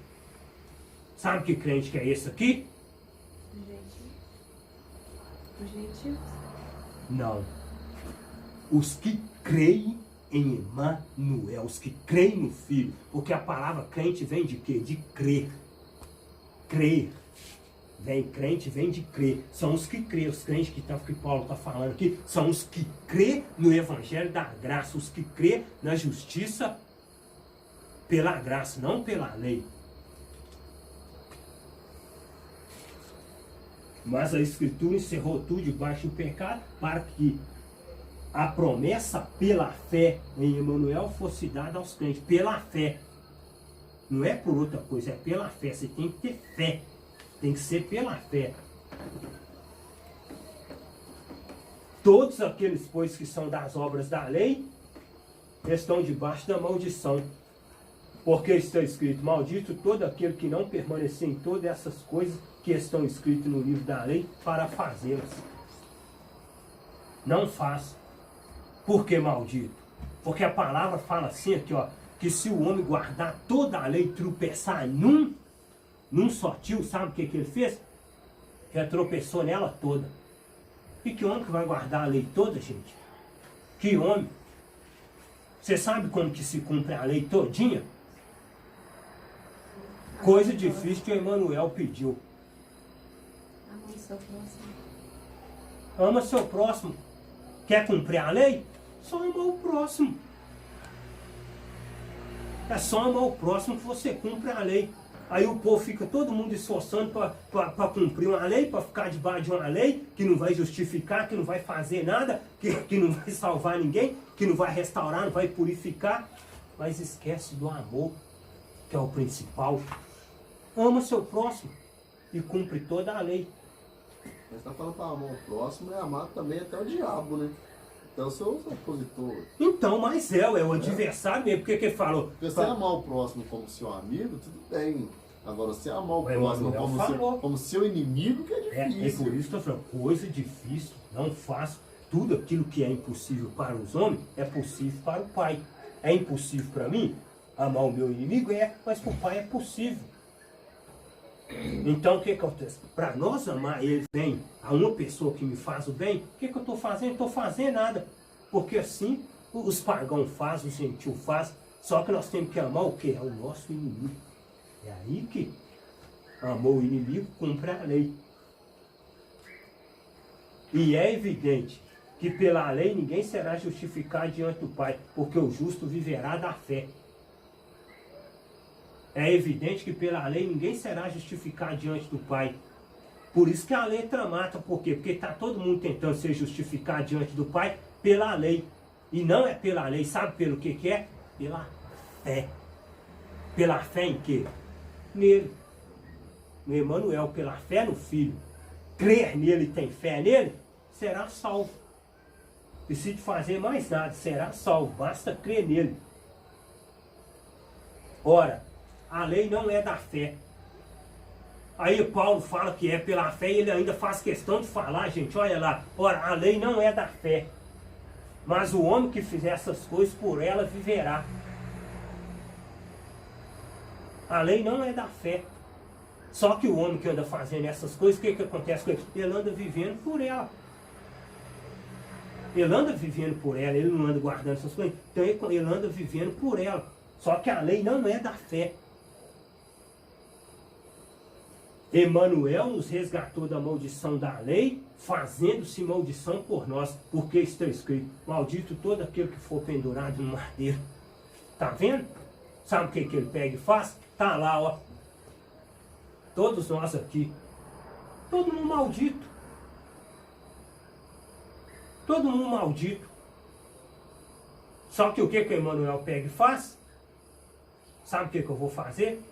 Sabe que crente que é esse aqui? Os gentios? Não. Os que creem em Emmanuel, os que creem no Filho. Porque a palavra crente vem de quê? De crer. Crer. Crente vem de crer. São os que crêem, os crentes que Paulo está falando aqui, são os que crêem no Evangelho da graça, os que crêem na justiça pela graça, não pela lei. Mas a Escritura encerrou tudo debaixo do pecado para que a promessa pela fé em Emmanuel fosse dada aos crentes. Pela fé. Não é por outra coisa, é pela fé. Você tem que ter fé. Tem que ser pela fé. Todos aqueles, pois, que são das obras da lei, estão debaixo da maldição. Porque está escrito, maldito todo aquele que não permanecer em todas essas coisas que estão escritas no livro da lei para fazê-las. Não faça. Por que maldito? Porque a palavra fala assim aqui, ó, que se o homem guardar toda a lei e tropeçar num só tio, sabe o que ele fez? Já tropeçou nela toda. E que homem que vai guardar a lei toda, gente? Que homem? Você sabe como que se cumpre a lei todinha? Coisa difícil que o Emmanuel pediu. Ama seu próximo. Ama seu próximo. Quer cumprir a lei? Só amar o próximo. É só amar o próximo que você cumpre a lei. Aí o povo fica todo mundo esforçando para cumprir uma lei, para ficar debaixo de uma lei que não vai justificar, que não vai fazer nada, que não vai salvar ninguém, que não vai restaurar, não vai purificar. Mas esquece do amor, que é o principal. Ama seu próximo e cumpre toda a lei. Mas está falando para amar o próximo é amar também até o diabo, né? Então eu sou opositor. Então, mas é o adversário mesmo, porque que ele falou? Porque você amar o próximo como seu amigo, tudo bem. Agora, você amar o Mas próximo Emmanuel como seu inimigo, que é É difícil. por isso que eu falo, coisa difícil, não faço. Tudo aquilo que é impossível para os homens, é possível para o Pai. É impossível para mim amar o meu inimigo? Mas para o Pai é possível. Então o que acontece? Para nós amar ele bem, a uma pessoa que me faz o bem, o que eu estou fazendo? Não estou fazendo nada. Porque assim os pagãos fazem, os gentios fazem, só que nós temos que amar o quê? É o nosso inimigo. É aí que amou o inimigo, cumpre a lei. E é evidente que pela lei ninguém será justificado diante do Pai, porque o justo viverá da fé. É evidente que pela lei ninguém será justificado diante do Pai. Por isso que a letra mata, por quê? Porque está todo mundo tentando ser justificado diante do Pai pela lei. E não é pela lei, sabe pelo que é? Pela fé. Pela fé em quê? Nele. No Emmanuel, pela fé no Filho. Crer nele e tem fé nele, será salvo. Precisa de fazer mais nada, será salvo, basta crer nele. Ora, a lei não é da fé. Aí Paulo fala que é pela fé e ele ainda faz questão de falar, gente, olha lá. Ora, a lei não é da fé, mas o homem que fizer essas coisas por ela viverá. A lei não é da fé. Só que o homem que anda fazendo essas coisas, o que acontece com ele? Ele anda vivendo por ela. Ele anda vivendo por ela, ele não anda guardando essas coisas, então ele anda vivendo por ela. Só que a lei não é da fé. Emmanuel nos resgatou da maldição da lei, fazendo-se maldição por nós, porque está escrito, maldito todo aquele que for pendurado no madeiro. Tá vendo? Sabe o que ele pega e faz? Tá lá, ó. Todos nós aqui. Todo mundo maldito. Todo mundo maldito. Só que o que Emmanuel pega e faz? Sabe o que eu vou fazer?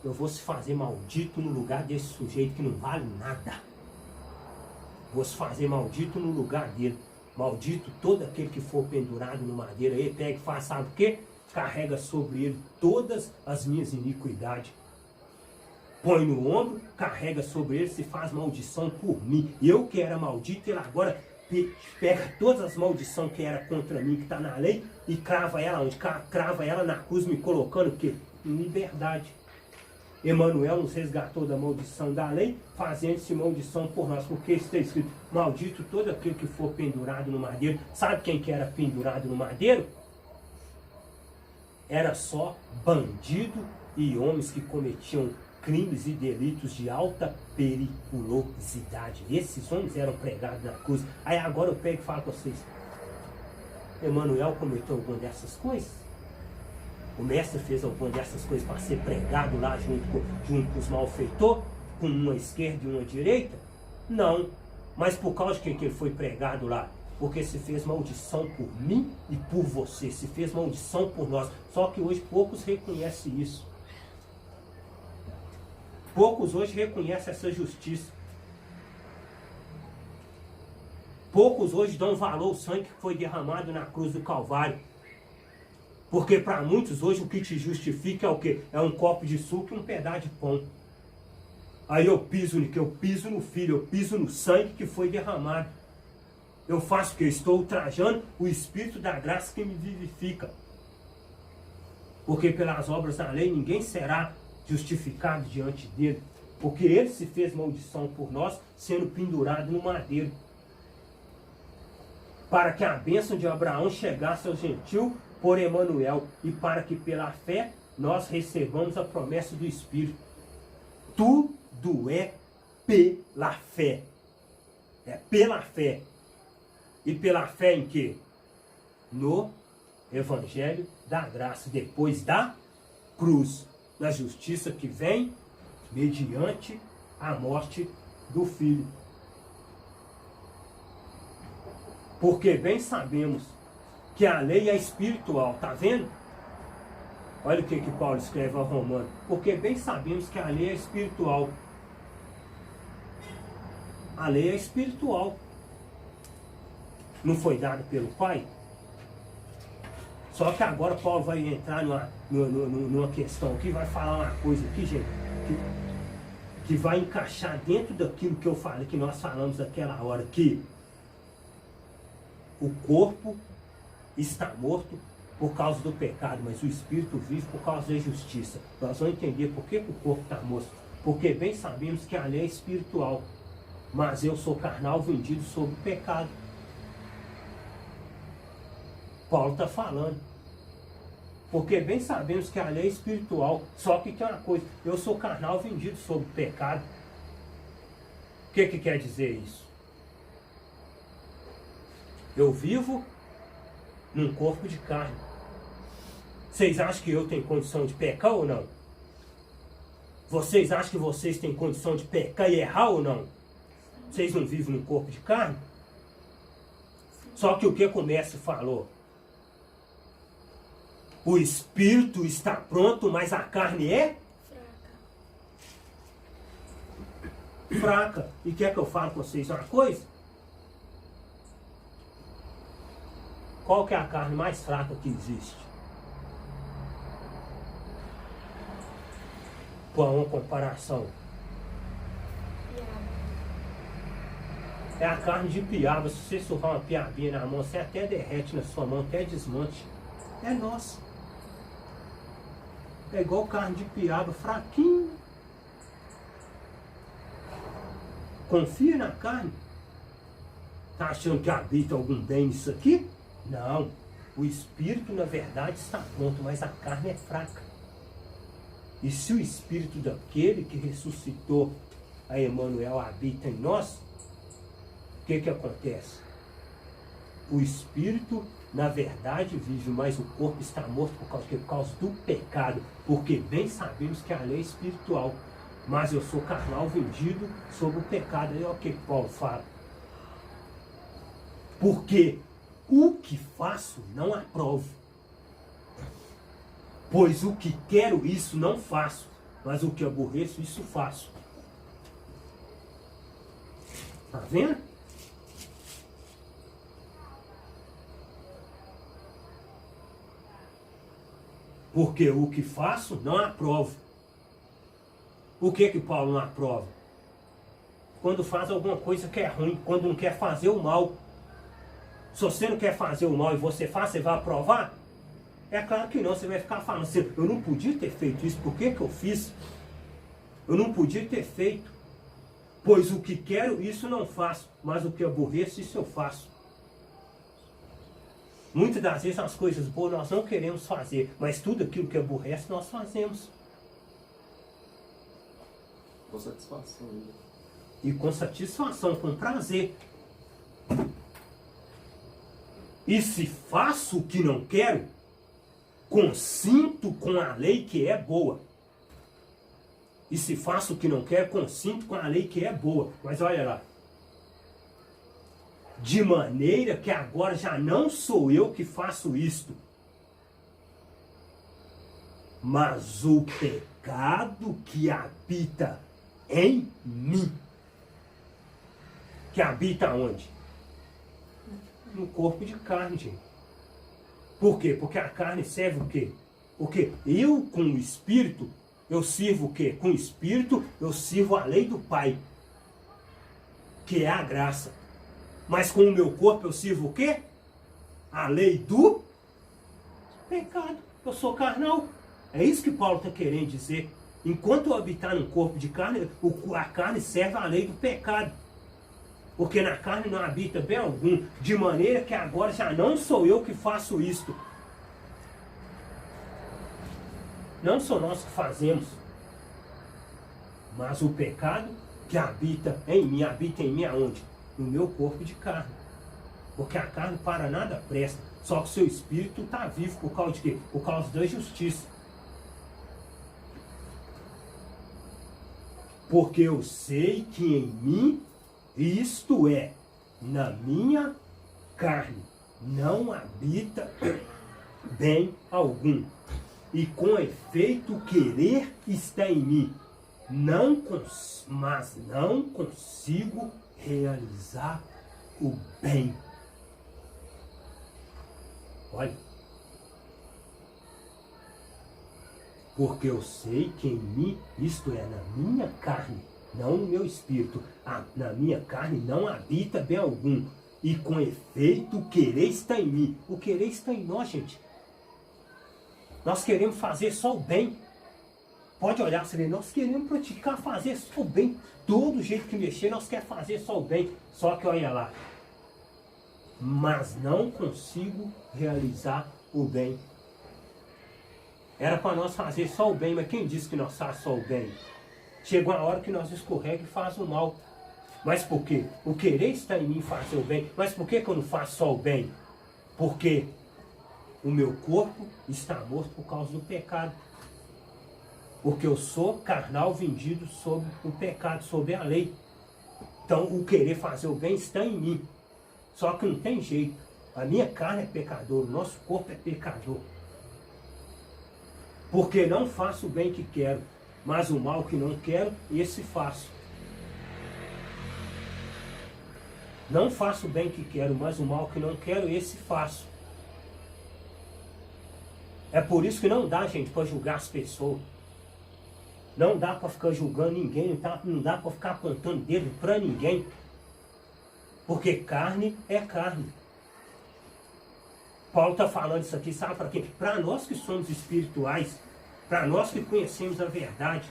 Eu vou se fazer maldito no lugar desse sujeito que não vale nada. Vou se fazer maldito no lugar dele. Maldito todo aquele que for pendurado no madeiro. Ele pega e faz, sabe o quê? Carrega sobre ele todas as minhas iniquidades. Põe no ombro, carrega sobre ele, se faz maldição por mim. Eu que era maldito, ele agora pega todas as maldições que era contra mim, que está na lei, e crava ela onde? Crava ela na cruz, me colocando o quê? Em liberdade. Emmanuel nos resgatou da maldição da lei, fazendo-se maldição por nós, porque está escrito, maldito todo aquele que for pendurado no madeiro. Sabe quem que era pendurado no madeiro? Era só bandido e homens que cometiam crimes e delitos de alta periculosidade. Esses homens eram pregados na cruz. Aí agora eu pego e falo para vocês, Emmanuel cometeu alguma dessas coisas? O mestre fez alguma dessas coisas para ser pregado lá junto com os malfeitores, com uma esquerda e uma direita? Não. Mas por causa de que ele foi pregado lá? Porque se fez maldição por mim e por você. Se fez maldição por nós. Só que hoje poucos reconhecem isso. Poucos hoje reconhecem essa justiça. Poucos hoje dão valor ao sangue que foi derramado na cruz do Calvário. Porque para muitos hoje o que te justifica é o quê? É um copo de suco e um pedaço de pão. Aí eu piso no Filho, eu piso no sangue que foi derramado. Eu faço o quê? Estou ultrajando o Espírito da graça que me vivifica. Porque pelas obras da lei ninguém será justificado diante dele. Porque ele se fez maldição por nós, sendo pendurado no madeiro. Para que a bênção de Abraão chegasse ao gentil por Emmanuel, e para que pela fé nós recebamos a promessa do Espírito. Tudo é pela fé. É pela fé. E pela fé em quê? No Evangelho da graça, depois da cruz, da justiça que vem mediante a morte do Filho. Porque bem sabemos que a lei é espiritual, tá vendo? Olha o que Paulo escreve ao Romano. Porque bem sabemos que a lei é espiritual. A lei é espiritual. Não foi dada pelo Pai? Só que agora Paulo vai entrar numa questão aqui, vai falar uma coisa aqui, gente, que vai encaixar dentro daquilo que eu falei, que nós falamos naquela hora, que o corpo está morto por causa do pecado, mas o espírito vive por causa da justiça. Nós vamos entender por que o corpo está morto. Porque bem sabemos que a lei é espiritual, mas eu sou carnal vendido sob o pecado. Paulo está falando. Porque bem sabemos que a lei é espiritual, só que tem uma coisa, eu sou carnal vendido sob o pecado. O que quer dizer isso? Eu vivo num corpo de carne. Vocês acham que eu tenho condição de pecar ou não? Vocês acham que vocês têm condição de pecar e errar ou não? Vocês não vivem num corpo de carne? Só que o que o mestre falou? O espírito está pronto, mas a carne é? Fraca. E quer que eu fale com vocês uma coisa? Qual que é a carne mais fraca que existe? Com uma comparação. É a carne de piaba. Se você surrar uma piabinha na mão, você até derrete na sua mão, até desmanche. É nossa. É igual carne de piaba, fraquinho. Confia na carne. Tá achando que habita algum bem nisso aqui? Não. O espírito, na verdade, está pronto, mas a carne é fraca. E se o espírito daquele que ressuscitou a Emmanuel habita em nós, o que acontece? O espírito, na verdade, vive, mas o corpo está morto por causa do pecado. Porque bem sabemos que a lei é espiritual, mas eu sou carnal vendido sob o pecado. Aí é o que Paulo fala. Porque o que faço não aprovo. Pois o que quero, isso não faço, mas o que aborreço, isso faço. Tá vendo? Porque o que faço, não aprovo. O que Paulo não aprova? Quando faz alguma coisa que é ruim, quando não quer fazer o mal. Se você não quer fazer o mal e você faz, você vai aprovar? É claro que não, você vai ficar falando assim, eu não podia ter feito isso, por que eu fiz? Eu não podia ter feito. Pois o que quero, isso não faço, mas o que aborreço, isso eu faço. Muitas das vezes as coisas boas nós não queremos fazer, mas tudo aquilo que aborrece nós fazemos. Com satisfação ainda. E com satisfação, com prazer. E se faço o que não quero, consinto com a lei que é boa. E se faço o que não quero, consinto com a lei que é boa. Mas olha lá. De maneira que agora já não sou eu que faço isto, mas o pecado que habita em mim. Que habita onde? No corpo de carne, gente. Por quê? Porque a carne serve o quê? Porque eu, com o Espírito, eu sirvo o quê? Com o Espírito, eu sirvo a lei do Pai, que é a graça. Mas com o meu corpo eu sirvo o quê? A lei do pecado. Eu sou carnal. É isso que Paulo está querendo dizer. Enquanto eu habitar num corpo de carne, a carne serve à lei do pecado. Porque na carne não habita bem algum, de maneira que agora já não sou eu que faço isto. Não sou nós que fazemos. Mas o pecado que habita em mim aonde? No meu corpo de carne. Porque a carne para nada presta. Só que o seu espírito está vivo por causa de quê? Por causa da justiça. Porque eu sei que em mim, isto é, na minha carne, não habita bem algum. E com efeito o querer está em mim. Mas não consigo realizar o bem. Olha, porque eu sei que em mim, isto é, na minha carne, não no meu espírito, na minha carne não habita bem algum. E com efeito o querer está em mim. O querer está em nós, gente. Nós queremos fazer só o bem. Pode olhar, você vê, nós queremos praticar, fazer só o bem. Todo jeito que mexer, nós queremos fazer só o bem. Só que olha lá. Mas não consigo realizar o bem. Era para nós fazer só o bem, mas quem disse que nós fazemos só o bem? Chegou a hora que nós escorrega e faz o mal. Mas por quê? O querer está em mim fazer o bem. Mas por que eu não faço só o bem? Porque o meu corpo está morto por causa do pecado. Porque eu sou carnal vendido sob o pecado, sob a lei. Então o querer fazer o bem está em mim. Só que não tem jeito. A minha carne é pecador, o nosso corpo é pecador. Porque não faço o bem que quero, mas o mal que não quero, esse faço. Não faço o bem que quero, mas o mal que não quero, esse faço. É por isso que não dá, gente, para julgar as pessoas. Não dá para ficar julgando ninguém, não dá para ficar apontando dedo para ninguém. Porque carne é carne. Paulo está falando isso aqui, sabe para quê? Para nós que somos espirituais, para nós que conhecemos a verdade.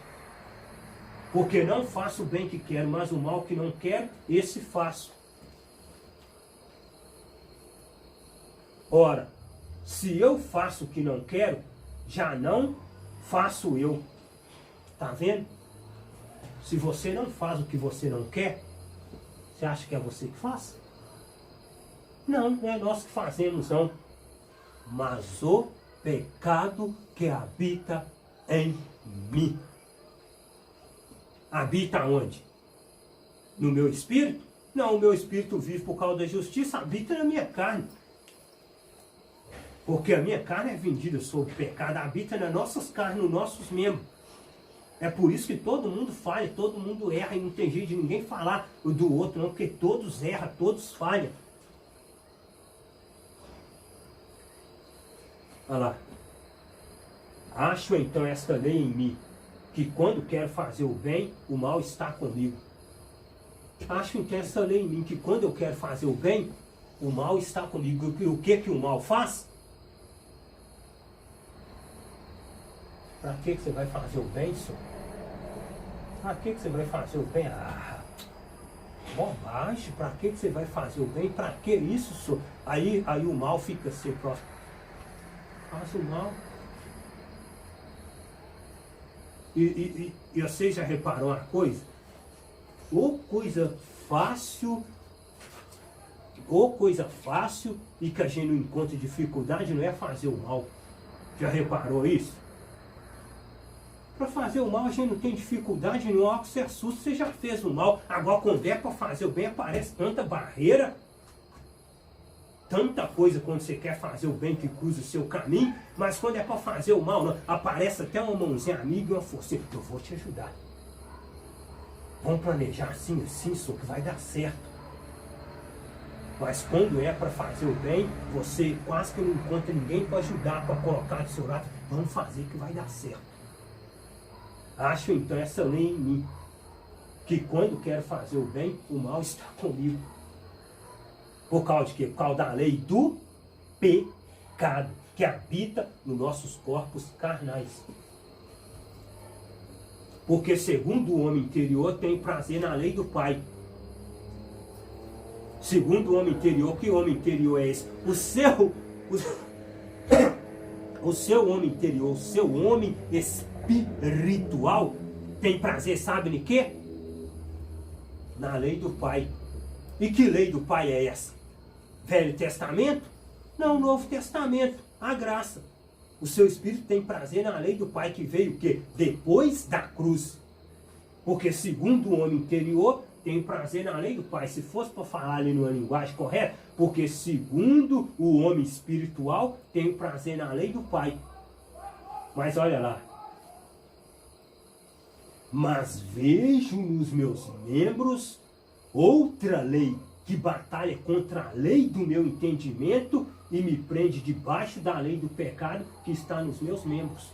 Porque não faço o bem que quero, mas o mal que não quero, esse faço. Ora, se eu faço o que não quero, já não faço eu. Tá vendo? Se você não faz o que você não quer, você acha que é você que faz? Não, não é nós que fazemos, não. Mas o pecado que habita em mim. Habita onde? No meu espírito? Não, o meu espírito vive por causa da justiça, habita na minha carne. Porque a minha carne é vendida sob o pecado, habita nas nossas carnes, nos nossos membros. É por isso que todo mundo falha, todo mundo erra e não tem jeito de ninguém falar do outro, não, porque todos erram, todos falham. Olha lá. Acho então esta lei em mim, que quando quero fazer o bem, o mal está comigo. Acho então esta lei em mim, que quando eu quero fazer o bem, o mal está comigo. E o que o mal faz? Para que você vai fazer o bem, senhor? Para que você vai fazer o bem? Ah, bobagem, para que você vai fazer o bem? Para que isso, senhor? Aí o mal fica assim próximo. Faz o mal. E você já reparou uma coisa? Ou coisa fácil e que a gente não encontra dificuldade, não é fazer o mal. Já reparou isso? Para fazer o mal a gente não tem dificuldade nenhuma, que você assusta, você já fez o mal. Agora quando é para fazer o bem aparece tanta barreira, tanta coisa quando você quer fazer o bem que cruza o seu caminho, mas quando é para fazer o mal, não, aparece até uma mãozinha amiga e uma forcinha. Eu vou te ajudar. Vamos planejar assim, só que vai dar certo. Mas quando é para fazer o bem, você quase que não encontra ninguém para ajudar, para colocar do seu lado. Vamos fazer que vai dar certo. Acho então essa lei em mim, que quando quero fazer o bem, o mal está comigo. Por causa de quê? Por causa da lei do pecado, que habita nos nossos corpos carnais. Porque segundo o homem interior tem prazer na lei do Pai. Segundo o homem interior, que homem interior é esse? O seu homem interior, o seu homem espiritual tem prazer, sabe em quê? Na lei do Pai. E que lei do Pai é essa? Velho Testamento? Não, Novo Testamento, a graça. O seu espírito tem prazer na lei do Pai, que veio o quê? Depois da cruz. Porque segundo o homem interior, tem prazer na lei do Pai. Se fosse para falar ali numa linguagem correta, porque segundo o homem espiritual, tem prazer na lei do Pai. Mas olha lá. Mas vejo nos meus membros outra lei que batalha contra a lei do meu entendimento e me prende debaixo da lei do pecado que está nos meus membros.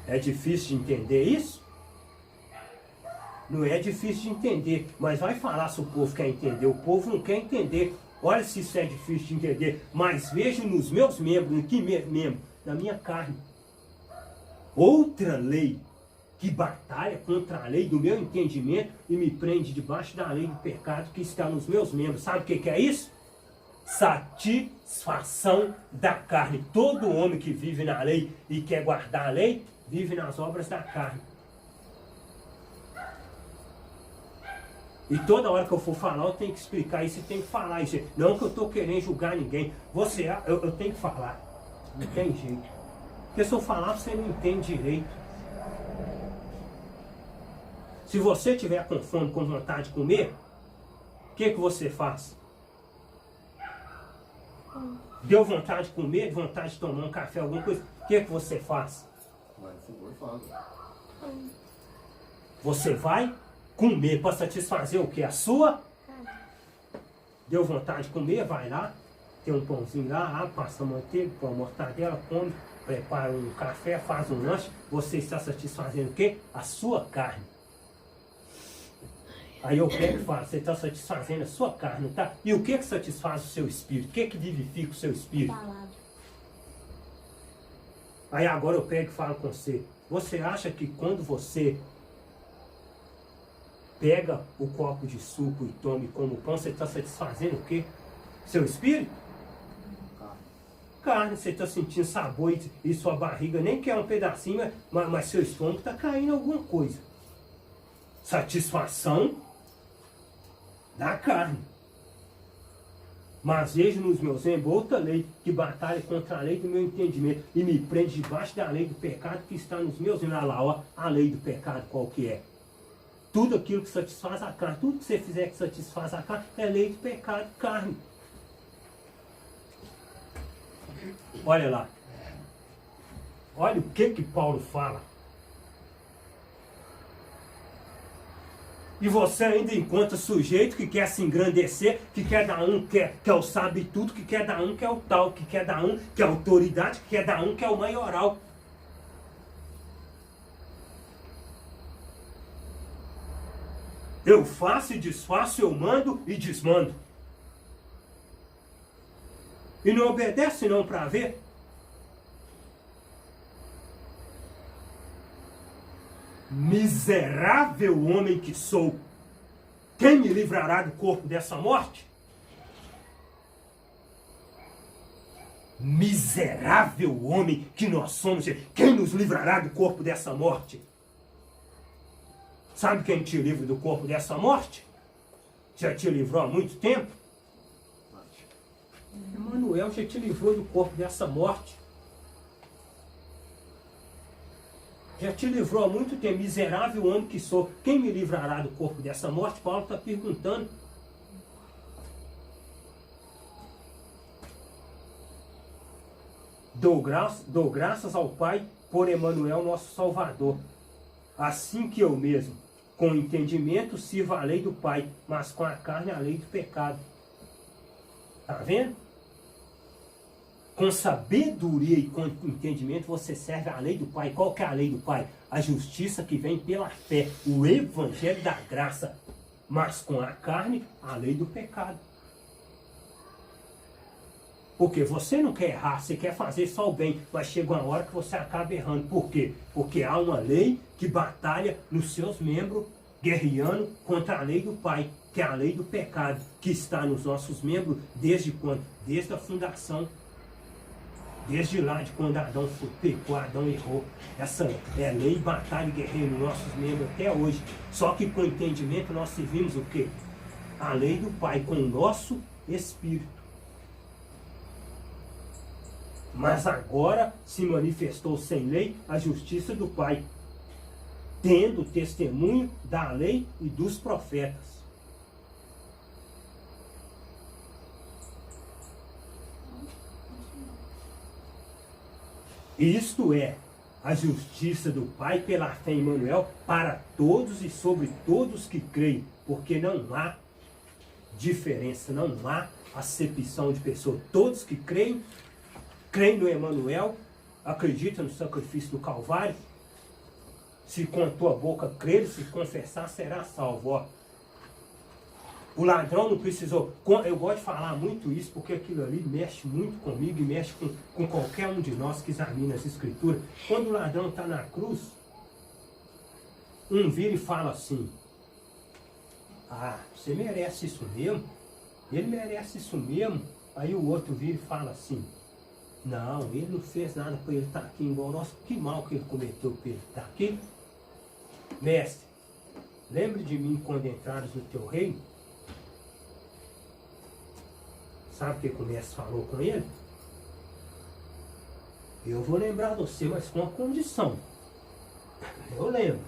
É difícil de entender isso? Não é difícil de entender, mas vai falar se o povo quer entender. O povo não quer entender. Olha se isso é difícil de entender. Mas vejo nos meus membros, em que membro? Na minha carne. Outra lei que batalha contra a lei do meu entendimento e me prende debaixo da lei do pecado que está nos meus membros. Sabe o que é isso? Satisfação da carne. Todo homem que vive na lei e quer guardar a lei, vive nas obras da carne. E toda hora que eu for falar, eu tenho que explicar isso e tenho que falar isso. Não que eu estou querendo julgar ninguém. Eu tenho que falar. Não tem jeito. Porque se eu falar, você não entende direito. Se você tiver com fome, com vontade de comer, o que você faz? Deu vontade de comer, vontade de tomar um café, alguma coisa, o que você faz? Vai, por favor, fala. Você vai comer para satisfazer o que? A sua? Deu vontade de comer, vai lá, tem um pãozinho lá, passa manteiga, põe mortadela, come, prepara um café, faz um lanche, você está satisfazendo o quê? A sua carne. Aí eu pego e falo, você está satisfazendo a sua carne, tá? E o que satisfaz o seu espírito? O que vivifica o seu espírito? Palavra. Aí agora eu pego e falo com você. Você acha que quando você pega o copo de suco e tome como pão, você está satisfazendo o quê? Seu espírito? Carne, você está sentindo sabor e sua barriga nem quer um pedacinho, mas seu estômago está caindo alguma coisa. Satisfação da carne. Mas vejo nos meus membros outra lei que batalha contra a lei do meu entendimento e me prende debaixo da lei do pecado que está nos meus membros. Olha lá, ó, a lei do pecado qual que é? Tudo aquilo que satisfaz a carne, tudo que você fizer que satisfaz a carne é lei do pecado, carne. Olha lá. Olha o que Paulo fala. E você ainda encontra sujeito que quer se engrandecer, que quer dar um que é o sabe tudo, que quer dar um que é o tal, que quer dar um que é a autoridade, que quer dar um que é o maioral. Eu faço e desfaço, eu mando e desmando. E não obedece não para ver? Miserável homem que sou, quem me livrará do corpo dessa morte? Miserável homem que nós somos, quem nos livrará do corpo dessa morte? Sabe quem te livra do corpo dessa morte? Já te livrou há muito tempo? Emmanuel já te livrou do corpo dessa morte. Já te livrou há muito tempo, miserável homem que sou. Quem me livrará do corpo dessa morte? Paulo está perguntando. Dou graças ao Pai por Emmanuel, nosso Salvador. Assim que eu mesmo, com entendimento, sirvo a lei do Pai, mas com a carne a lei do pecado. Está vendo? Com sabedoria e com entendimento você serve a lei do Pai. Qual que é a lei do Pai? A justiça que vem pela fé, o evangelho da graça. Mas com a carne, a lei do pecado. Porque você não quer errar, você quer fazer só o bem, mas chega uma hora que você acaba errando. Por quê? Porque há uma lei que batalha nos seus membros, guerreando contra a lei do Pai, que é a lei do pecado, que está nos nossos membros desde quando? Desde a fundação. Desde lá de quando Adão pecou, Adão errou. Essa é lei, batalha e guerreiro nos nossos membros até hoje. Só que com entendimento nós servimos o quê? A lei do Pai com o nosso espírito. Mas agora se manifestou sem lei a justiça do Pai, tendo testemunho da lei e dos profetas. Isto é, a justiça do Pai pela fé em Emanuel para todos e sobre todos que creem, porque não há diferença, não há acepção de pessoa. Todos que creem no Emanuel, acreditam no sacrifício do Calvário. Se com a tua boca crer, se confessar, será salvo. Ó. O ladrão não precisou. Eu gosto de falar muito isso, porque aquilo ali mexe muito comigo e mexe com qualquer um de nós que examina as Escrituras. Quando o ladrão está na cruz, um vira e fala assim: ah, você merece isso mesmo? Ele merece isso mesmo. Aí o outro vira e fala assim: não, ele não fez nada para ele estar aqui igual nós. Que mal que ele cometeu para ele estar aqui? Mestre, lembre de mim quando entrares no teu reino. Sabe o que o mestre falou com ele? Eu vou lembrar você, mas com uma condição. Eu lembro.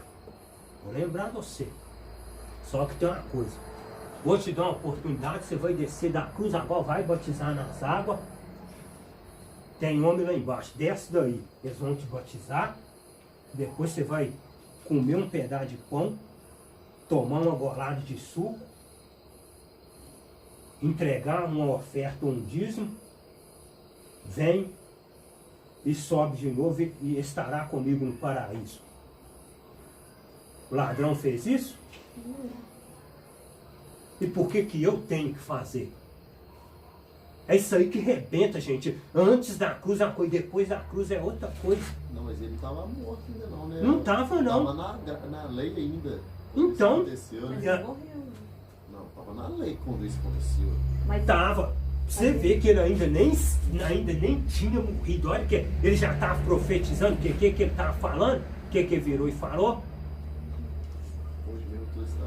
Vou lembrar você. Só que tem uma coisa. Vou te dar uma oportunidade, você vai descer da cruz, agora vai batizar nas águas. Tem homem lá embaixo, desce daí. Eles vão te batizar. Depois você vai comer um pedaço de pão, tomar uma golada de suco, entregar uma oferta ou um dízimo, vem e sobe de novo e estará comigo no paraíso. O ladrão fez isso? E por que que eu tenho que fazer? É isso aí que rebenta, gente. Antes da cruz é uma coisa, depois da cruz é outra coisa. Não, mas ele estava morto ainda não, né? Não estava não. Estava na lei ainda. Então, Isso aconteceu, Mas né? ele morreu. Não, estava na lei quando isso aconteceu. Mas tava. Você vê que ele ainda nem tinha morrido. Olha que ele já estava profetizando. O que ele estava falando? O que ele virou e falou? Hoje mesmo tu está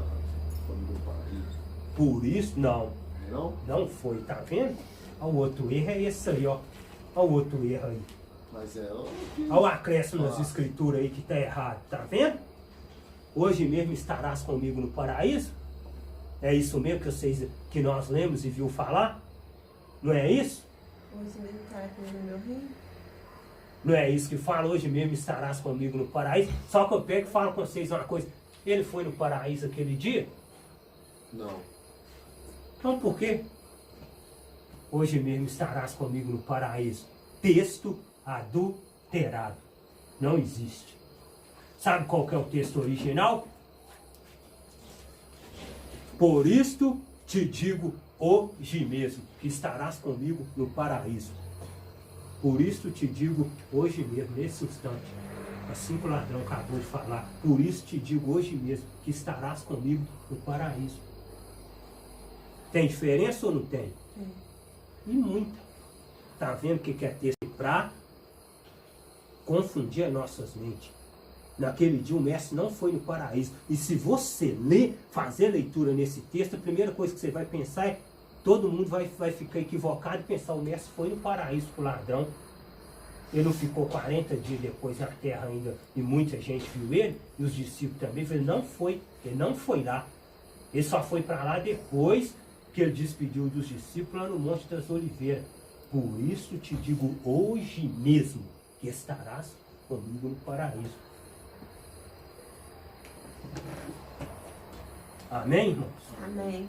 falando do paraíso. Por isso, não. Não? Não foi, tá vendo? O outro erro é esse aí, ó. Olha o outro erro aí. Mas é... Olha o acréscimo nas escrituras aí que tá errado, tá vendo? Hoje mesmo estarás comigo no paraíso? É isso mesmo que nós lemos e viu falar? Não é isso? hoje mesmo estará comigo no meu reino. Não é isso que fala? Hoje mesmo estarás comigo no paraíso? Só que eu pego e falo com vocês uma coisa. Ele foi no paraíso aquele dia? Não. Então por quê? Hoje mesmo estarás comigo no paraíso. Texto adulterado. Não existe. Sabe qual que é o texto original? Por isto te digo hoje mesmo, que estarás comigo no paraíso. Por isto te digo hoje mesmo, nesse instante. Assim que o ladrão acabou de falar. Por isso te digo hoje mesmo, que estarás comigo no paraíso. Tem diferença ou não tem? Tem. E muita. Está vendo o que é texto para confundir as nossas mentes? Naquele dia o mestre não foi no paraíso. E se você ler, fazer leitura nesse texto, a primeira coisa que você vai pensar é, todo mundo vai ficar equivocado e pensar, o mestre foi no paraíso com o ladrão. Ele não ficou 40 dias depois na terra ainda, e muita gente viu ele, e os discípulos também. Ele não foi lá. Ele só foi para lá depois que ele despediu dos discípulos lá no Monte das Oliveiras. Por isso te digo hoje mesmo, que estarás comigo no paraíso. Amém, irmãos? Amém.